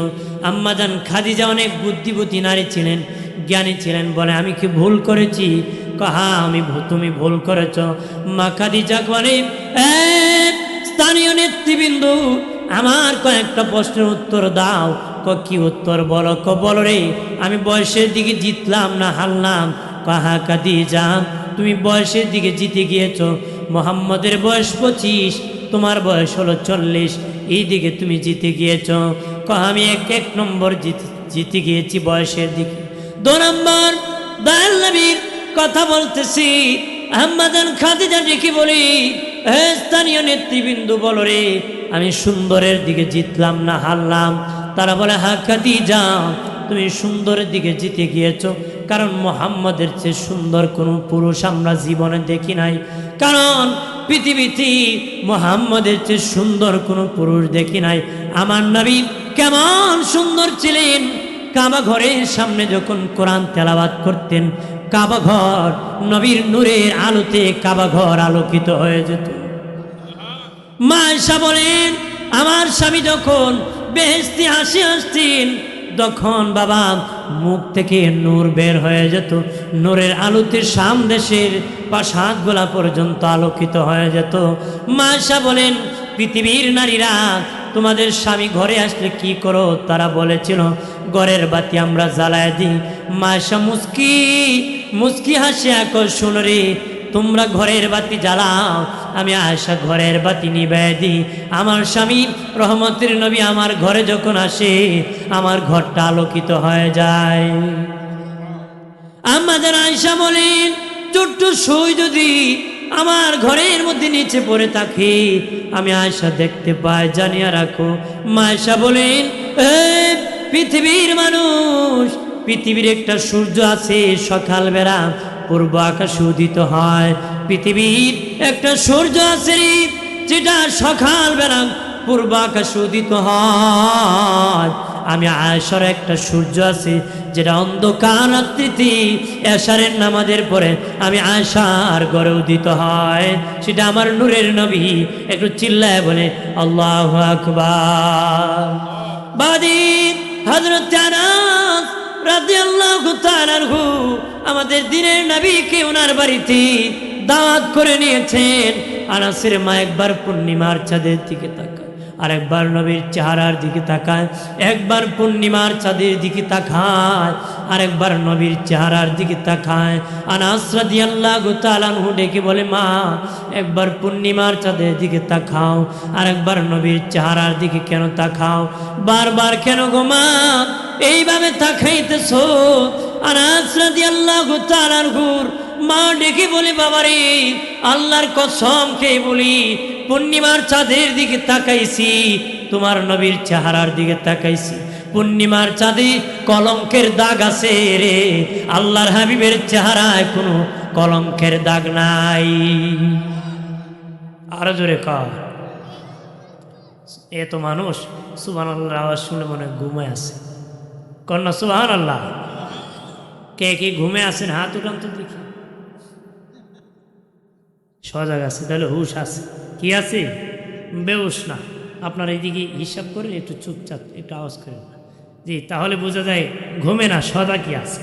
আম্মাজান খাদিজা অনেক বুদ্ধিবতী নারী ছিলেন, জ্ঞানী ছিলেন। বলে, আমি কি ভুল করেছি? কহা, তুমি ভুল করেছ। মা খাদিজা বলে, স্থানীয় নেতৃবৃন্দু আমার কয়েকটা প্রশ্নের উত্তর দাও। কি উত্তর বলো? বলো রে, আমি বয়সের দিকে জিতলাম না হারলাম? কাহা, খাদিজা তুমি বয়সের দিকে জিতে গিয়েছ। মোহাম্মদের বয়স 25, তোমার বয়স হলো 40, এই দিকে তুমি জিতে গিয়েছ। কহা, আমি এক নম্বর জিতে গিয়েছি বয়সের দিকে। 2 নম্বর দয়াল নবীর কথা বলতেছি। আম্মাজান খাদিজা ডেকে বলি, স্থানীয় নেতৃবৃন্দু বলো রে, আমি সুন্দরের দিকে জিতলাম না হারলাম? তারা বলে, হ্যাঁ খাদিজা তুমি সুন্দরের দিকে জিতে গিয়েছো, কারণ মোহাম্মদের চেয়ে সুন্দর কোনো পুরুষ আমরা জীবনে দেখি নাই। কারণ পৃথিবীতে মোহাম্মদের চেয়ে সুন্দর কোনো পুরুষ দেখি নাই। আমার নবী কেমন সুন্দর ছিলেন! কাবা ঘরের সামনে যখন কোরআন তেলাওয়াত করতেন, কাবা ঘর নবীর নূরের আলোতে কাবা ঘর আলোকিত হয়ে যেত। মা আয়েশা বলেন, আমার স্বামী যখন বেহেশতি হাসি হাসতেন, তখন বাবা মুখ থেকে নূর বের হয়ে যেত। নূরের আলোতে শাম দেশের প্রাসাদগুলা পর্যন্ত আলোকিত হয়ে যেত। মা আয়েশা বলেন, পৃথিবীর নারীরা তোমাদের স্বামী ঘরে আসলে কি করো? তারা বলেছিল, ঘরের বাতি আমরা জ্বালায় দিই। মা আয়েশা মুস্কি হাসি একর, শোনো রে, তোমরা ঘরের বাতি জ্বালাও, আমি আয়েশা ঘরের বাতি নিভাই দিই। আমার স্বামী রহমতের নবী আমার ঘরে যখন আসে, আমার ঘরটা আলোকিত হয়ে যায়। আমাদের আয়েশা বলেন, ছোট্ট সুই যদি আমার ঘরের মধ্যে নিচে পড়ে থাকে, আমি আয়েশা দেখতে পাই, জানিয়া রাখো। মা আয়েশা বলেন, পৃথিবীর মানুষ, পৃথিবীর একটা সূর্য আছে, সকালবেলা পূর্ব আকাশে উদিত হয়। পৃথিবীর একটা সূর্য আছে যেটা সকালবেলা পূর্ব আকাশে উদিত হয়। আমি আয়েশার একটা সূর্য আছে যেটা অন্ধকার রাত্রিতে এশারের নামাজের পরে আমি আয়েশার ঘরে উদিত হয়, সেটা আমার নূরের নবী। একটু চিল্লায় বলে আল্লাহু আকবার। বাদি হযরত আনাস রাদিয়াল্লাহু তাআলা আনহু আমাদের দ্বীনের নবীকে ওনার বাড়িতে দাওয়াত করে নিয়েছেন। আনাসের মা একবার পূর্ণিমার চাঁদের দিকে তাকায়, আরেকবার নবীর চেহারার দিকে তাকায়, একবার পূর্ণিমার চাঁদের দিকে তাকায়, আরেকবার নবীর চেহারার দিকে তাকায়। আনাস রাদিয়াল্লাহু তাআলা আনহু ডেকে বলে, মা একবার পূর্ণিমার চাঁদের দিকে তাকাও, আরেকবার নবীর চেহারার দিকে কেন তাকাও? বারবার কেন গো মা এইভাবে তাকাইতেছো? আনাস রাদিয়াল্লাহু তাআলা আনহুর মা ডেকে বলে, বাবারে আল্লাহর কসম খেয়ে বলি, পূর্ণিমার চাঁদের দিকে তাকাইছি, তোমার নবীর চেহারার দিকে তাকাইছি। পূর্ণিমার চাঁদে কলঙ্কের দাগ আছে রে, আল্লাহর হাবিবের চেহারায় কোনো কলঙ্কের দাগ নাই। আরো জোরে কর। এত মানুষ সুবহানাল্লাহ আওয়াজ শুনে মনে ঘুমায় আছে। কন্যা সুবহানাল্লাহ। কে কে ঘুমে আছেন হাত উঠান তো দেখি। সজাগ আছে, তাহলে হুশ আছে। কি আছে? বেহুশ না। আপনার এইদিকে হিসাব করে একটু চুপচাপ একটু আওয়াজ করেন না। জি, তাহলে বোঝা যায় ঘুমে না, সদা কি আছে।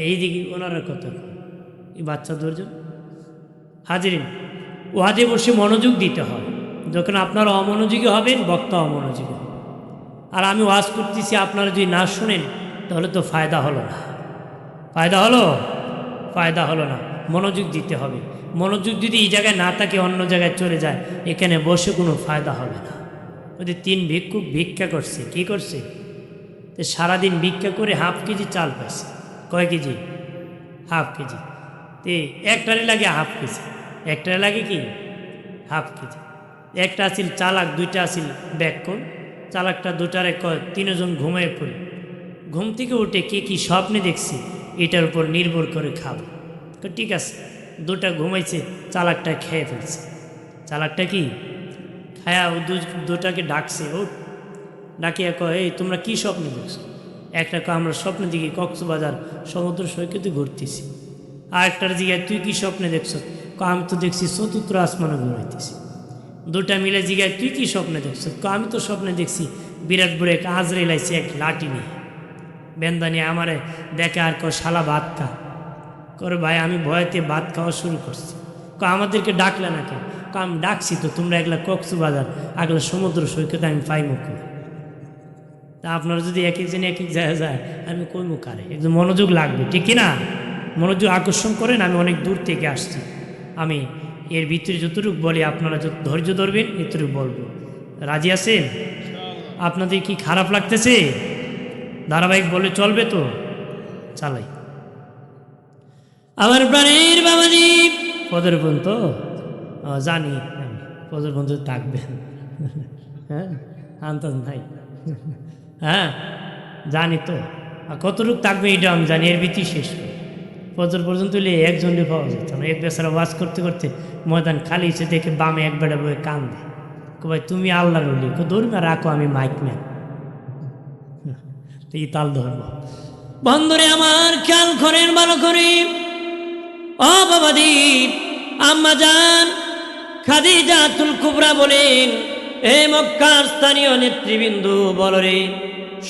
এই দিকে ওনারা কথা এই বাচ্চা ধৈর্য হাজিরিন, ওয়াজে বসে মনোযোগ দিতে হয়। যখন আপনারা অমনোযোগী হবেন, বক্তা অমনোযোগী হবে। আর আমি ওয়াজ করতেছি, আপনারা যদি না শুনেন তাহলে তো ফায়দা হলো না। ফায়দা হলো? ফায়দা হলো না। মনোযোগ দিতে হবে। মনোযোগ যদি এই জায়গায় না থাকে, অন্য জায়গায় চলে যায়, এখানে বসে কোনো ফায়দা হবে না। ওই যে 3 ভিক্ষুক ভিক্ষা করছে, কি করছে? তো সারাদিন ভিক্ষা করে হাফ কেজি চাল পাইছে। কয় কেজি? Half KG. তে একটারে লাগে হাফ কেজি, একটারে লাগে কি হাফ কেজি। একটা আসিল চালাক, 2টা আসিল ব্যাককন। চালাকটা 2টারে কয় 3 জন ঘুমিয়ে পড়ি। ঘুম থেকে উঠে কে কি স্বপ্নে দেখছি এটার উপর নির্ভর করে খাবো। ঠিক আছে, 2টা ঘুমাইছে, চালাকটা খেয়ে ফেলছে। চালাকটা কি খায়া 2টাকে ডাকছে, ও ডাকিয়া কয়, এই তোমরা কি স্বপ্নে দেখছো? একটা কয় আমরা স্বপ্নে দেখি কক্সবাজার সমুদ্র সৈকতে ঘুরতেছি। আর একটার জিগায় তুই কি স্বপ্নে দেখছো? আমি তো দেখছি 4th আসমানে ঘুরাইতেছি। 2টা মিলে জিগায় তুই কি স্বপ্নে দেখছো? আমি তো স্বপ্নে দেখছি বিরাট বড় এক আজরাইল আইছে এক লাঠি নিয়ে, বেন্দা নিয়ে আমারে দেখে আর কয় শালা ভাত খা। করে ভাই আমি ভয়তে ভাত খাওয়া শুরু করছি। আমাদেরকে ডাকলে না কেন? আমি ডাকছি তো, তোমরা একলা কক্সবাজার আগলা সমুদ্র সৈকতে আমি পাইমু কই? তা আপনারা যদি এক একজন এক এক জায়গায় যায়, আমি কইমু কারে? একদম মনোযোগ লাগবে, ঠিক কিনা? মনোযোগ আকর্ষণ করেন। আমি অনেক দূর থেকে আসছি, আমি এর ভিতরে যতটুকু বলি আপনারা যত ধৈর্য ধরবেন এতটুকু বলবো। রাজি আছেন? আপনাদের কি খারাপ লাগতেছে? ধারাবাহিক বলে চলবে তো? চালাই। আমার প্রাণের বাবাজি পদের পর্যন্ত জানি আমি, পদের পর্যন্ত থাকবেন। হ্যাঁ, আন্দাজ নাই। হ্যাঁ জানি তো, আর কতটুকু থাকবে এটা আমি জানি। এর ভিত্তি শেষ ফজর পর্যন্ত এলে একজনই পাওয়া যেত না। এক বেচারা ওয়াজ করতে করতে ময়দান খালি এসে দেখে বামে এক বেড়া বয়ে কান্দে। ভাই তুমি আল্লাহর ওলি, ধরবে রাখো, আমি মাইক ম্যান। এই তাল ধরবো। বন্ধুরে আমার খেয়াল করেন ভালো করে। ও বাবাজি, আম্মা জান খাদিজাতুল কুবরা বলেন, এ মক্কার স্থানীয় নেতৃবৃন্দ বলরে,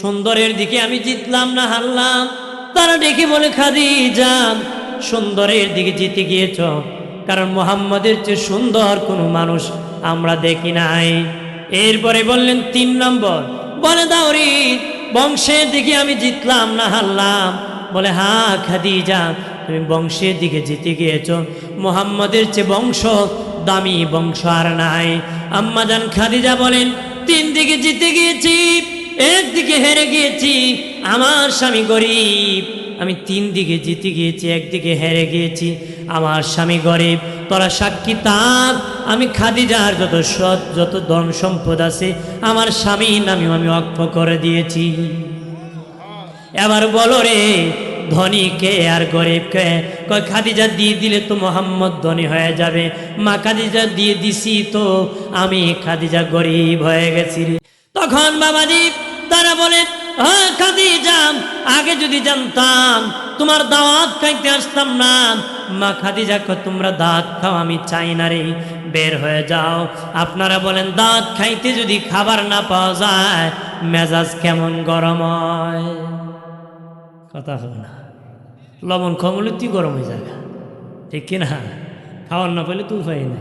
সুন্দরের দিকে আমি জিতলাম না হারলাম? তারা ডেকে বলে, খাদিজা সুন্দরের দিকে জিতে গিয়েছ, কারণ মুহাম্মাদের চেয়ে সুন্দর কোনো মানুষ আমরা দেখি নাই। এরপরে বললেন 3 নম্বর, বলে দাওরি বংশের দিকে আমি জিতলাম না হারলাম? বলে হ্যাঁ খাদিজা, তুমি বংশের দিকে জিতে গিয়েছ, মুহাম্মাদের চেয়ে বংশ দামি বংশ আর নাই। আম্মাজান খাদিজা বলেন, 3 দিকে জিতে গিয়েছি, একদিকে হেরে গিয়েছি। আমার স্বামী গরিব, আমি 3 দিকে জিতে গিয়েছি, একদিকে হেরে গিয়েছি। আমার স্বামী গরিব, তোরা সাক্ষী থাক। আমি খাদিজার যত ধন সম্পদ আছে আমার স্বামীর নামে আমি অক্ষ করে দিয়েছি। এবার বলো রে, ধনী কে আর গরিব কে? কয় খাদিজা দিয়ে দিলে তো মোহাম্মদ ধনী হয়ে যাবে। মা খাদিজা দিয়ে দিছি তো আমি খাদিজা গরিব হয়ে গেছি। তখন বাবাজি তারা বলে, হ্যাঁ খাদিজা, আগে যদি জানতাম তোমার দাওয়াত খাইতে আসতাম না। মা খাদিজা কয়, তোমরা দাঁত খাও, আমি চাই না রে, বের হয়ে যাও। আপনারা বলেন দাঁত খাইতে যদি খাবার না পাওয়া যায় মেজাজ কেমন গরম হয়? কথা হবে না। লবণ কমলে তুই গরম হয়ে যাবে, ঠিক কিনা? খাওয়ার না পেলে তুই পাই না।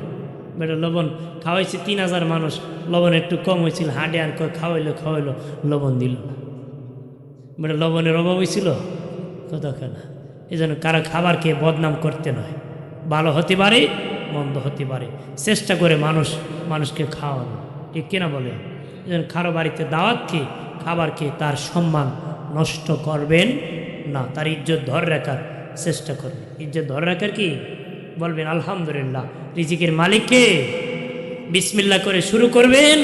বেটা লবণ খাওয়াইছে 3000 মানুষ, লবণ একটু কম হয়েছিল, হাঁটে আর খাওয়াইলো লবণ দিল না। বেটা লবণের অভাব হয়েছিল? কথা কেনা? এই জন্য কারো খাবারকে বদনাম করতে নয়। ভালো হতে পারে, মন্দ হতে পারে, চেষ্টা করে মানুষকে খাওয়ানো, ঠিক কিনা বলে? এই জন্য কারো বাড়িতে দাওয়াত খেয়ে খাবার খেয়ে তার সম্মান নষ্ট করবেন না, তার ইজ্জত ধরে রাখার চেষ্টা করবেন। ইজ্জত ধরে রাখার কি বলবেন? আলহামদুলিল্লাহ, রিজিকের মালিককে বিসমিল্লাহ করে শুরু করবেন,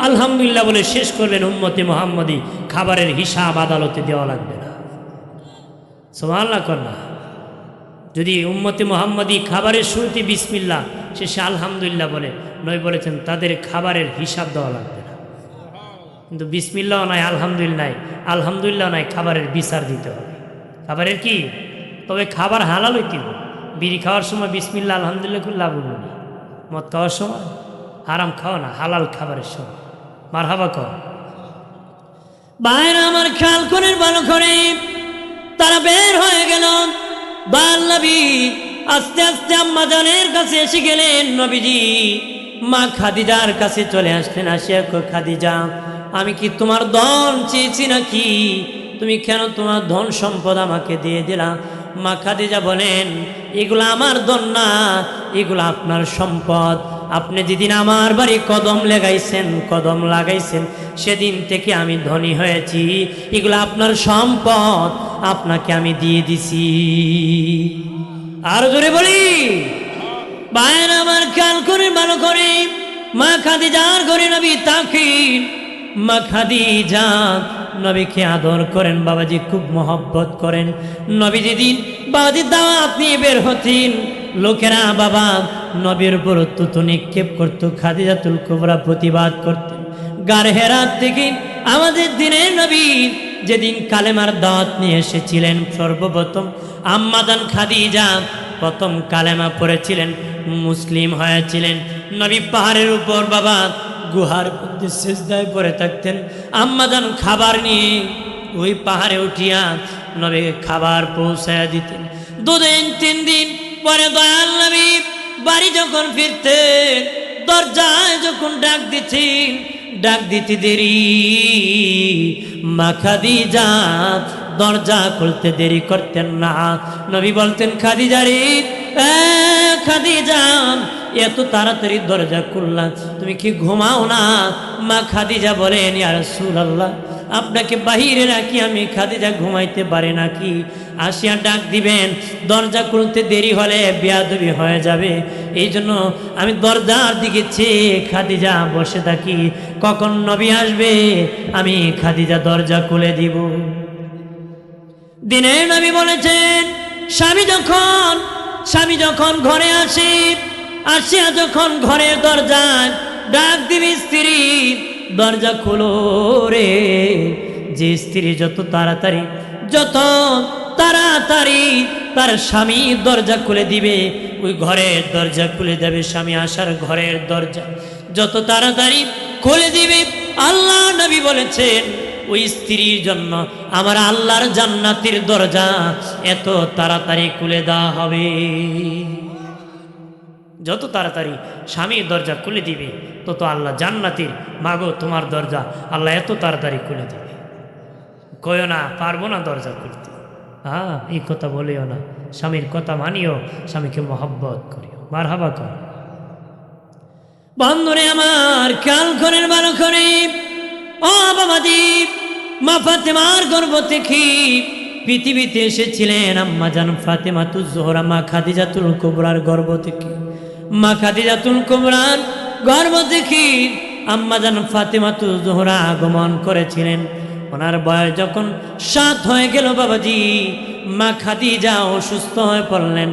আলহামদুলিল্লাহ বলে শেষ করবেন। উম্মতে মুহাম্মদী খাবারের হিসাব আদালতে দেওয়া লাগবে না। সুবহানাল্লাহ কন্যা। যদি উম্মতে মুহাম্মদী খাবারের শুরুতে বিসমিল্লাহ, শেষে আলহামদুলিল্লাহ বলে, নয় বলেছেন তাদের খাবারের হিসাব দেওয়া লাগবে না। কিন্তু বিসমিল্লাহ নয়, আলহামদুলিল্লাহ নয়, খাবারের বিচার দিতে হবে। খাবারের কি? তবে খাবার হালাল হইতে হবে। বিড়ি খাওয়ার সময় বিসমিল্লাহ আলহামদুলিল্লাহ করে লাভ হবে না। মদ খাওয়ার সময় হারাম খাওয়া না, হালাল খাবারের সময় মারহাবা কর। বাইরে আমার খেয়াল করেন ভালো করে, তারা বের হয়ে গেল। দয়াল নবী আস্তে আস্তে আম্মা জানের কাছে এসে গেলেন। নবীজি মা খাদিজার কাছে চলে আসলেন। আসিয়া কই, খাদিজা, আমি কি তোমার ধন চেয়েছি নাকি? তুমি কেন তোমার ধন সম্পদ আমাকে দিয়ে দিলা? মা খাদিজা বলেন, এগুলো আমার ধন না, এগুলো আপনার সম্পদ। আপনি যেদিন আমার বাড়ি কদম লাগাইছেন সেদিন থেকে আমি ধনী হয়েছি। এগুলো আপনার সম্পদ, আপনাকে আমি দিয়ে দিছি। আর জোরে বলি, বাইরে আমার খেয়াল করে ভালো করে, মা খাদিজার ঘরে নবী তাকিন। মা খাদিজা নবীকে আদর করেন, বাবাজি খুব মহব্বত করেন। নবী যেদিন বাবাজির দাওয়াত নিয়ে বের হতেন, লোকেরা বাবা নবীর উপর তুতু নিক্ষেপ করত। খাদিজাতুল কুবরা প্রতিবাদ করতেন। গার হেরাত থেকে আমাদের দিনের নবী যেদিন কালেমার দাওয়াত নিয়ে এসেছিলেন, সর্বপ্রথম আম্মাদান খাদিজা প্রথম কালেমা পড়েছিলেন, মুসলিম হয়েছিলেন। নবী পাহাড়ের উপর বাবা গুহার মধ্যে সিজদায় পড়ে থাকতেন। আম্মাদান খাবার নিয়ে ওই পাহাড়ে উঠিয়া নবীকে খাবার পৌঁছায়া দিতেন। 2 দিন 3 দিন পরে দয়াল নবী বাড়ি যখন ফিরতেন, দরজায় যখন ডাক দিতে দেরি, মা খাদিজা দরজা খুলতে দেরি করতেন না। নবী বলতেন, খাদিজা রে, খাদিজা, এত তাড়াতাড়ি দরজা খুললা, তুমি কি ঘুমাও না? মা খাদিজা বলেন, ইয়া রাসূলুল্লাহ, আপনাকে বাহিরে রাখি আমি খাদিজা ঘুমাইতে পারে নাকি? আসিয়া ডাক দিবেন, দরজা খুলতে দেরি হলে বেয়াদবি হয়ে যাবে, এই জন্য আমি দরজার দিকে চেয়ে খাদিজা বসে থাকি, কখন নবী আসবে আমি খাদিজা দরজা খুলে দিব। দিনে নবী বলেছেন, স্বামী যখন ঘরে আসিয়া যখন ঘরের দরজায় ডাক দিবি, স্ত্রী দরজা খোলো রে। যে স্ত্রী যত তাড়াতাড়ি তার স্বামী দরজা খুলে দিবে, ওই ঘরের দরজা খুলে দেবে, স্বামী আসার ঘরের দরজা যত তাড়াতাড়ি খুলে দিবে, আল্লাহ নবী বলেছেন ওই স্ত্রীর জন্য আমার আল্লাহর জান্নাতের দরজা এত তাড়াতাড়ি খুলে দেওয়া হবে। যত তাড়াতাড়ি স্বামীর দরজা খুলে দিবে, তত আল্লাহ জান্নাতের, মাগো তোমার দরজা আল্লাহ এত তাড়াতাড়ি খুলে দিবে। কয়ো না পারবো না দরজা খুলতে, এই কথা বলিও না। স্বামীর কথা মানিও, স্বামীকে মহব্বত করিও, মারহাবা কর। বন্ধুরে আমার খেয়াল করেন ভালো করে, ও বাবাজি, মা ফাতেমার গর্ভ থেকে পৃথিবীতে এসেছিলেন আম্মা জান ফাতেমাতুজ জোহরা, মা খাদিজাতুল কুবরার গর্ভ থেকে। মা খাদিজাতুল কুবরার গর্ভ থেকে আম্মা জান ফাতেমাতুজ জোহরা আগমন করেছিলেন। ওনার বয়স যখন 7 হয়ে গেল বাবাজি, মা খাদিজা অসুস্থ হয়ে পড়লেন।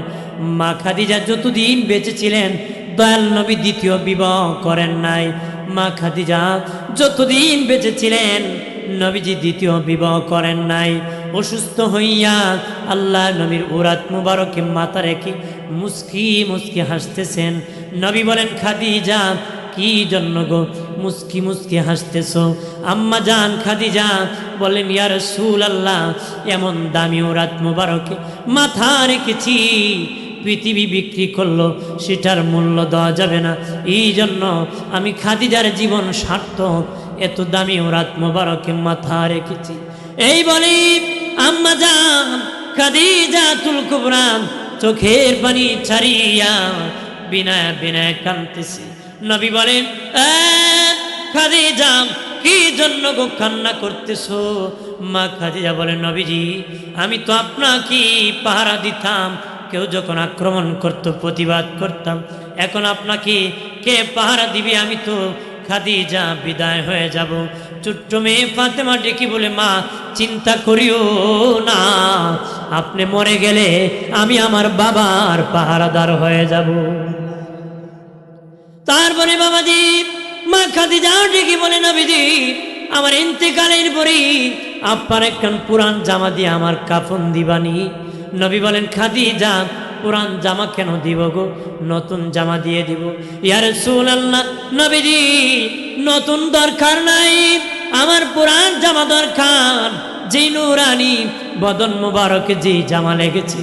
মা খাদিজা যতদিন বেঁচে ছিলেন দয়াল নবী দ্বিতীয় বিবাহ করেন নাই। মা খাদিজা যতদিন বেঁচে ছিলেন নবীজি দ্বিতীয় বিবাহ করেন নাই। অসুস্থ হইয়া আল্লাহ নবীর উরাত মুবারকে মাথা রেখে মুস্কি মুস্কি হাসতেছেন। নবী বলেন, খাদিজা কি জন্য গো মুস্কি মুস্কি হাসতেছো? আম্মা জান খাদিজা বলেন, ইয়া রাসূলুল্লাহ, এমন দামি উরাত মুবারকে মাথা রেখেছি, পৃথিবী বিক্রি করলো সেটার মূল্য দেওয়া যাবে না, এই জন্য আমি খাদিজার জীবন সার্থক, এত দামি রাত মোবারকে মাথা রেখেছি। এই বলি আম্মা জান খাদিজাতুল কুবরা চোখের পানি ছাড়িয়া বিনয় বিনয় কাঁদতেছে। নবী বলেন, খাদিজা কি জন্য গো কান্না করতেছো? মা খাদিজা বলেন, নবীজি আমি তো আপনাকে পাহারা দিতাম, কেউ যখন আক্রমণ করত প্রতিবাদ করতাম, এখন আপনাকে কে পাহারা দিবে? আমি তো খাদিজা বিদায় হয়ে যাব। ছোট্ট মেয়ে ফাতেমা ডেকে বলে, মা চিন্তা করিও না, আপনি মরে গেলে আমি আমার বাবার পাহারাদার হয়ে যাব। তারপরে বাবাজি মা খাদিজা ডেকে বলে, নবীজি আমার ইন্তেকালের পরে আপনার একখান পুরান জামা দিয়ে আমার কাফন দিবানি। নবী বলেন, খাদিজা পুরান জামা কেন দিব গো, নতুন জামা দিয়ে দিব। ইয়া রাসূলুল্লাহ, নবীজি নতুন দরকার নাই, আমার পুরান জামা দরকার, যেই নুরানি বদন মুবারকে যেই জামা লেগেছে,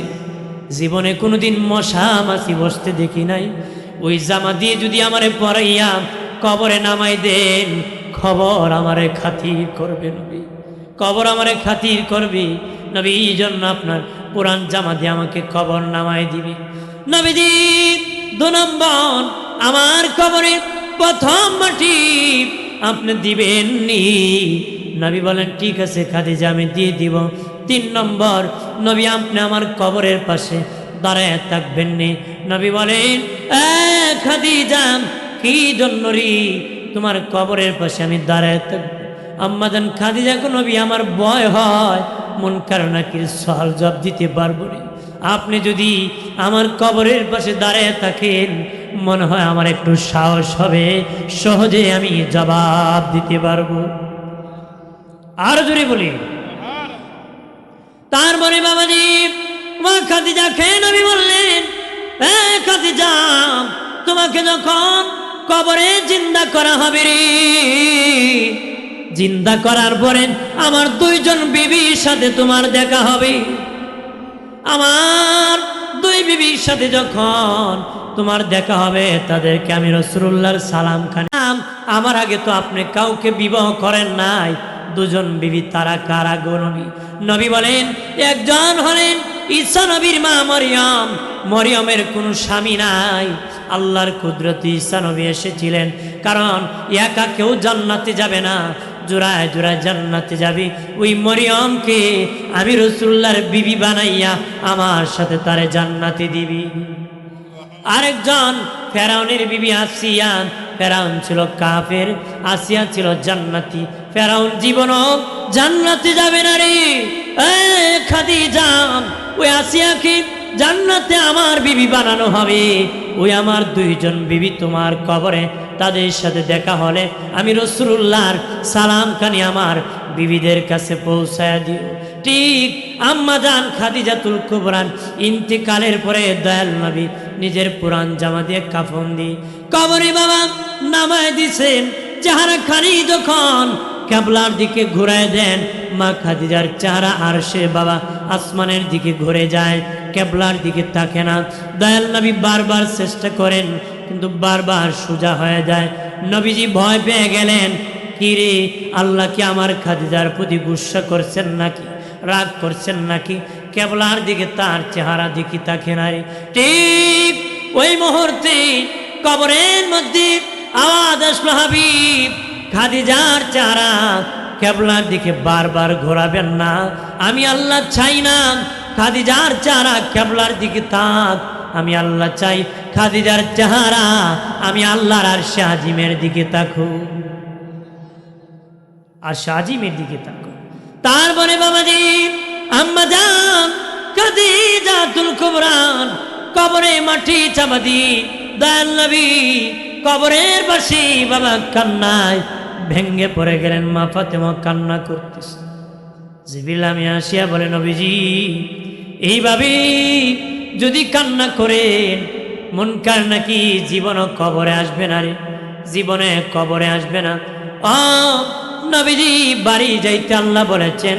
জীবনে কোনোদিন মশা মাছি বসতে দেখি নাই। ওই জামা দিয়ে যদি আমারে পরাইয়া কবরে নামাই দেন, খবর আমারে খাতির করবে নবী, কবর আমারে খাতির করবে নবী। এই জন্য আপনার পুরান জামা দিয়ে আমাকে কবর নামাই দিবে নবীজি। 2 নম্বর, আমার কবরে প্রথম মাটি আপনি দিবেননি। নবী বলেন ঠিক আছে খাদিজা, আমি দিয়ে দিব। 3 নম্বর, নবী আপনি আমার কবরের পাশে দাঁড়ায় থাকবেন নি। নবী বলেন খাদিজা, কি জন্য রে তোমার কবরের পাশে আমি দাঁড়ায় থাকবো? আম্মাজান খাদিজাকে নবী আমার ভয় হয়, মন কারণ কি সওয়াল জবাব দিতে পারবো না। আপনি যদি আমার কবরের পাশে দাঁড়ায় থাকেন, মনে হয় আমার একটু সাহস হবে, সহজে আমি জবাব দিতে পারবো। আর জোরে বলি। তারপরে বাবাজি মা খাদিজা খেয়ে নবী বললেন, খাদিজা, তোমাকে যখন কবরে জিন্দা করা হবে রে, জিন্দা করার পরে আমার 2 জন বিবির সাথে তোমার দেখা হবে। আমার 2 বিবির সাথে যখন তোমার দেখা হবে, তাদেরকে আমি রাসূলুল্লাহর সালাম খানাম। আমার আগে তো আপনি কাউকে বিবাহ করেন নাই। 2 জন বিবি তারা কারা গো নবী? নবী বলেন একজন হলেন ঈসা নবীর মা মরিয়ম। মরিয়মের কোনো স্বামী নাই, আল্লাহর কুদরতে ঈসা নবী এসেছিলেন। কারণ একা কেউ জান্নাতে যাবে না, জোড়ায় জোড়ায় জান্নাতে যাবে। ওই মরিয়মকে আমি রাসূলুল্লাহর বিবি বানাইয়া আমার সাথে তারে জান্নাতে দিবি। আরেকজন ফেরাউনের বিবি আসিয়া। ফেরাউন ছিল কাফের, আসিয়া ছিল জান্নাতি। ফেরাউন জীবনও জান্নাতে যাবে না রে খাদিজা। ওই আসিয়াকে জান্নাতে আমার বিবি বানানো হবে। ওই আমার 2 জন বিবি তোমার কবরে, তাদের সাথে দেখা হলে আমি রাসূলুল্লাহর সালাম খানি আমার বিবিদের কাছে পৌঁছায়া দিও। ঠিক আম্মাজান খাদিজাতুল কুবরা ইন্তেকালের পরে দয়াল নবী নিজের পুরান জামা দিয়ে কাফন দিয়ে কবরে বাবা নামায় দিছেন। চেহারা খানি যখন কিবলার দিকে ঘুরায় দেন, মা খাদিজার চেহারা আরশে বাবা আসমানের দিকে ঘুরে যায়, কিবলার দিকে তাকে না। দয়াল নবী বারবার চেষ্টা করেন, কিন্তু বারবার সোজা হয়ে যায়। নবীজি ভয় পেয়ে গেলেন, কি রে আল্লাহ কি আমার খাদিজার প্রতি গুসা করছেন নাকি, রাগ করছেন নাকি? কিবলার দিকে তার চেহারা দিকে তাকে না রে। ঠিক ওই মুহূর্তে কবরের মধ্যে আওয়াজ আসলো, হাবিব খাদিজার চেহারা কিবলার দিকে বারবার ঘোরাবেন না, আমি আল্লাহ চাই না খাদিজার চেহারা কিবলার দিকে থাক। আমি আল্লাহ চাই খাদিজার চেহারা আমি আল্লাহর আরশে আজিমের দিকে তাকো, আরশে আজিমের দিকে তাকো। তারপরে বাবাজি আম্মাজান খাদিজাতুল কুবরা কবরে মাটি চাপা দি দয়াল নবী কবরের পাশে বাবা কান্নায় ভেঙ্গে পড়ে গেলেন। মা ফাতেমা কান্না করতেছে। জিবরিল আমি আসিয়া বলে, নবীজি এইভাবে যদি কান্না করেন, মুনকার নাকি জীবনও কবরে আসবে না রে, জীবনে কবরে আসবে না। নবীজি বাড়ি যাইতে আল্লাহ বলেছেন,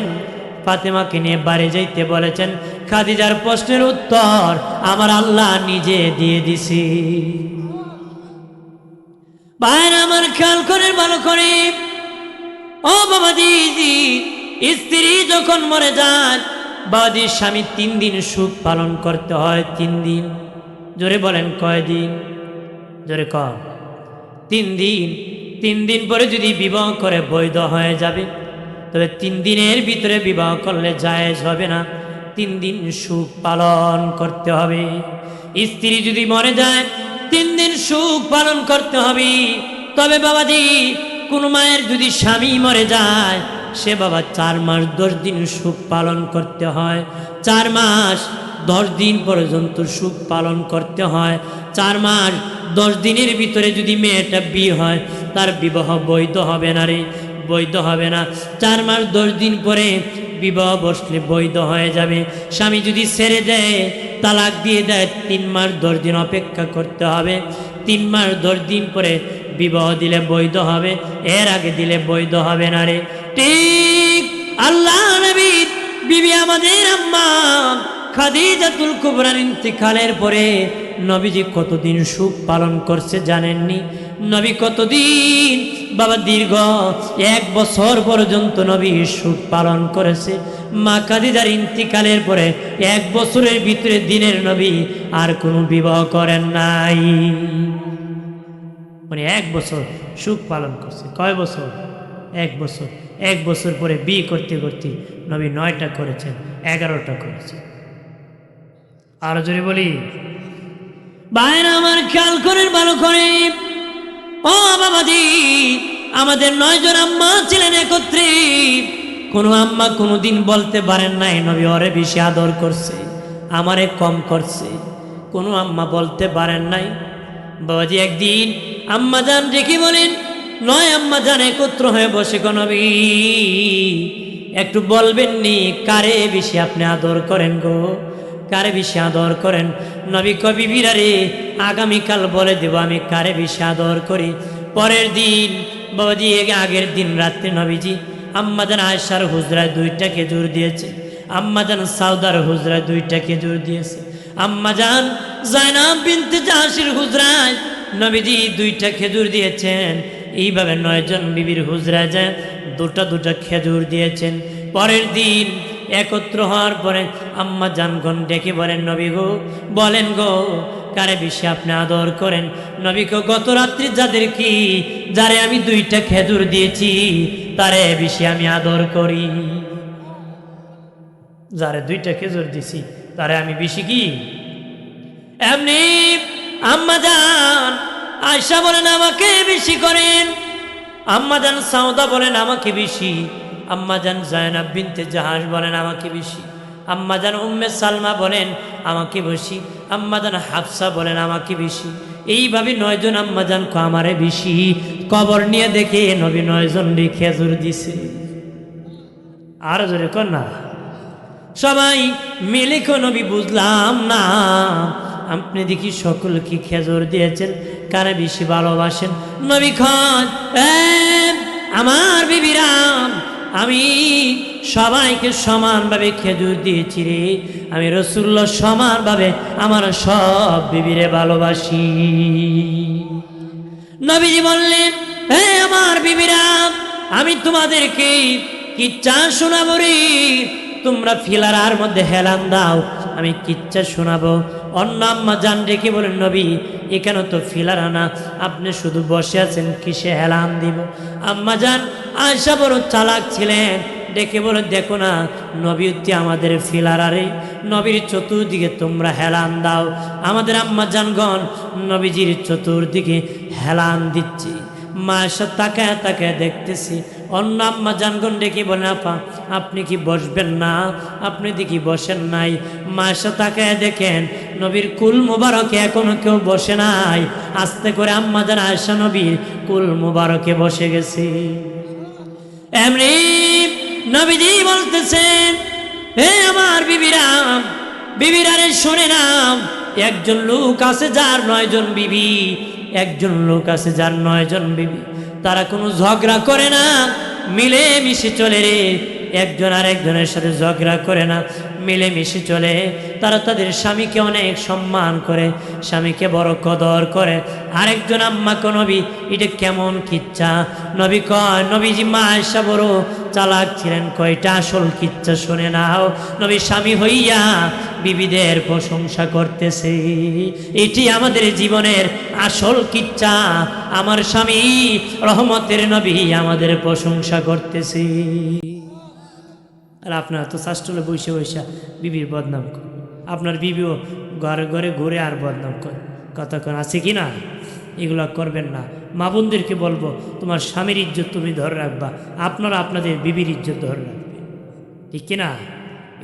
ফাতেমাকে নিয়ে বাড়ি যাইতে বলেছেন। খাদিজার প্রশ্নের উত্তর আমার আল্লাহ নিজে দিয়ে দিছি। ভাইরা আমার খেয়াল করে ভালো করে, ও বাবা দিদি, স্ত্রী যখন মরে যায় বাবাজির স্বামী 3 দিন সুখ পালন করতে হয়। 3 দিন, জোরে বলেন কয়দিন? জোরে কম। 3 দিন। 3 দিন পরে যদি বিবাহ করে বৈধ হয়ে যাবে, তবে 3 দিনের ভিতরে বিবাহ করলে জায়েজ হবে না। 3 দিন সুখ পালন করতে হবে। স্ত্রী যদি মরে যায় 3 দিন সুখ পালন করতে হবে। তবে বাবাজি কোন মায়ের যদি স্বামী মরে যায়, সে বাবা 4 মাস 10 দিন সুখ পালন করতে হয়। 4 মাস 10 দিন পর্যন্ত সুখ পালন করতে হয়। 4 মাস 10 দিনের ভিতরে যদি মেয়েটা বিয়ে হয়, তার বিবাহ বৈধ হবে না রে, বৈধ হবে না। 4 মাস 10 দিন পরে বিবাহ বসলে বৈধ হয়ে যাবে। স্বামী যদি ছেড়ে দেয়, তালাক দিয়ে দেয়, 3 মাস 10 দিন অপেক্ষা করতে হবে। 3 মাস 10 দিন পরে বিবাহ দিলে বৈধ হবে, এর আগে দিলে বৈধ হবে না রে। ঠিক আল্লাহ নবী বিবি আমাদের আম্মা খাদিজাতুল কুবরার ইন্তিকালের পরে নবীজি কতদিন সুখ পালন করছে জানেননি? নবী কতদিন বাবা, দীর্ঘ 1 বছর পর্যন্ত নবী সুখ পালন করেছে। মা খাদিজার ইন্তিকালের পরে 1 বছরের ভিতরে দিনের নবী আর কোনো বিবাহ করেন নাই। মানে 1 বছর সুখ পালন করছে। কয় বছর? 1 বছর। 1 বছর পরে বিয়ে করতে করতে নবী 9টা করেছেন, 11টা করেছেন। আরো জোরে বলি, ভাইরা আমার খেয়াল করেন ভালো করে। ও বাবাজি, আমাদের 9 জন আম্মা ছিলেন একত্রে। কোনো আম্মা কোনোদিন বলতে পারেন নাই নবী ওরে বেশি আদর করছে, আমারে কম করছে। কোনো আম্মা বলতে পারেন নাই। বাবাজি একদিন আম্মা জান ডেকে বলেন, 9 আম্মা জান একত্র হয়ে বসে, কোন নবী একটু বলবেন নি কারে বেশি আপনি আদর করেন গো, কারে বেশি আদর করেন? নবী কবি বিরারে আগামীকাল বলে দেব আমি কারে বেশি আদর করি। পরের দিন বাবাজি, আগের দিন রাত্রে নবীজি আম্মাজান আয়েশার হুজরায় 2টা খেজুর দিয়েছে, আম্মাজান সাউদার হুজরায় 2টা খেজুর দিয়েছে, আম্মাজান জায়নাব বিনতে জাহশের হুজরায় নবীজি 2টা খেজুর দিয়েছেন। এইভাবে 9 জন বিবির হুজরায় যায় 2টা খেজুর দিয়েছেন। পরের দিন একত্র হওয়ার পরে আম্মা জানগণ ডেকে বলেন, নবী গো বলেন গো কারে বেশি আপনি আদর করেন? নবী গো গত রাত্রি যাদের কি যারে আমি 2টা খেজুর দিয়েছি তারে বেশি আমি আদর করি। যারে 2টা খেজুর দিছি তারে আমি বেশি কি এমনি আম্মা জান আয়েশা বলেন আমাকে বেশি করেন, আম্মা জান সাউদা বলেন আমাকে বেশি, আম্মা জান জায়নাব বিনতে জাহাশ বলেন আমাকে বেশি, আম্মা জান উম্মে সালমা বলেন আমাকে বেশি, আম্মা জান হাফসা বলেন আমাকে বেশি। এইভাবে 9 জন আম্মা জান আমারে বেশি। কবর নিয়ে দেখে নবী 9 জন খেজুর দিছে। আর জোরে কর না, সবাই মিলে কো নবী বুঝলাম না, আপনি দেখি সকল কি খেজুর দিয়েছেন, কারে বেশি ভালোবাসেন? নবী খান আমার বিবিরাম, আমি সবাইকে সমানভাবে খেজুর দিয়েছি রে, আমি রাসূলুল্লাহ সমানভাবে আমার সব বিবিরে ভালোবাসি। নবীজি বললেন, হে আমার বিবিরাম, আমি তোমাদেরকে কিচ্ছা শোনাবো রে, তোমরা ফিলারার মধ্যে হেলান দাও, আমি কিচ্ছা শোনাবো। অন্য আম্মা জান ডেকে বলেন, নবী এখানে তো ফিলারা না, আপনি শুধু বসে আছেন, কিসে হেলান দিব? আম্মা জান আয়েশা বড় চালাক ছিলেন, ডেকে বলে, দেখো না নবী হচ্ছে আমাদের ফিলারারে, নবীর চতুর্দিকে তোমরা হেলান দাও। আমাদের আম্মা জানগণ নবীজির চতুর্দিকে হেলান দিচ্ছি। মায়ের তাকায় তাকায় দেখতেছি। অন্য আম্মা জানগণ ডেকে বলেন, আপা আপনি কি বসবেন না? আপনি দেখি বসেন নাই। মায়ের তাকায় দেখেন নবীর কুল মুবারকে এখনো কেউ বসে নাই। আস্তে করে আম্মা জান আয়েশা নবীর কুল মুবারকে বসে গেছে। এমনি নবীজি বলতেছেন, হে আমার বিবিরাম, বিবিরারে শুনে নাও, একজন লোক আছে যার 9 জন বিবি, একজন লোক আছে যার 9 জন বিবি, তারা কোনো ঝগড়া করে না, মিলে মিশে চলে রে। একজন আর একজনের সাথে ঝগড়া করে না, মিলে মিশে চলে। তারা তাদের স্বামীকে অনেক সম্মান করে, স্বামীকে বড় কদর করে। আরেকজন আম্মা কো নবী এটা কেমন কিচ্ছা? নবী কয়, নবীজি মা আয়েশা বড় চালাক ছিলেন, কয়টা আসল কিচ্ছা শুনে নাও। নবী স্বামী হইয়া বিবিদের প্রশংসা করতেছে, এটি আমাদের জীবনের আসল কিচ্ছা। আমার স্বামী রহমতের নবী আমাদের প্রশংসা করতেছে। আর আপনারা তো শাস্ত্রলে বসে বসে বিবির বদনাম করেন, আপনার বিবিও ঘরে ঘরে ঘুরে আর বদনাম করে, কতক্ষণ আছে কি না? এগুলো করবেন না। মা বোনদেরকে বলবো, তোমার স্বামীর ইজ্জত তুমি ধরে রাখবা, আপনারা আপনাদের বিবির ইজ্জত ধরে রাখবে, ঠিক কিনা?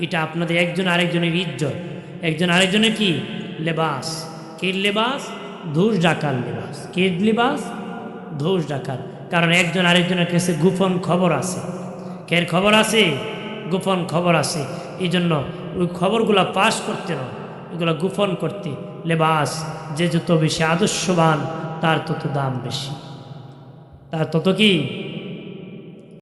এটা আপনাদের একজন আরেকজনের ইজ্জত, একজন আরেকজনের কি লেবাস, কে লেবাস? ধূস ডাকার লেবাস। কে লেবাস? ধূস ডাকার। কারণ একজন আরেকজনের কাছে গোপন খবর আছে। কের খবর আছে? গোপন খবর আছে। এই জন্য ওই খবরগুলা পাশ করতে নয়, ওইগুলো গোপন করতে লেবাস। যে যত বেশি আদর্শবান তার তত দাম বেশি। তার তত কি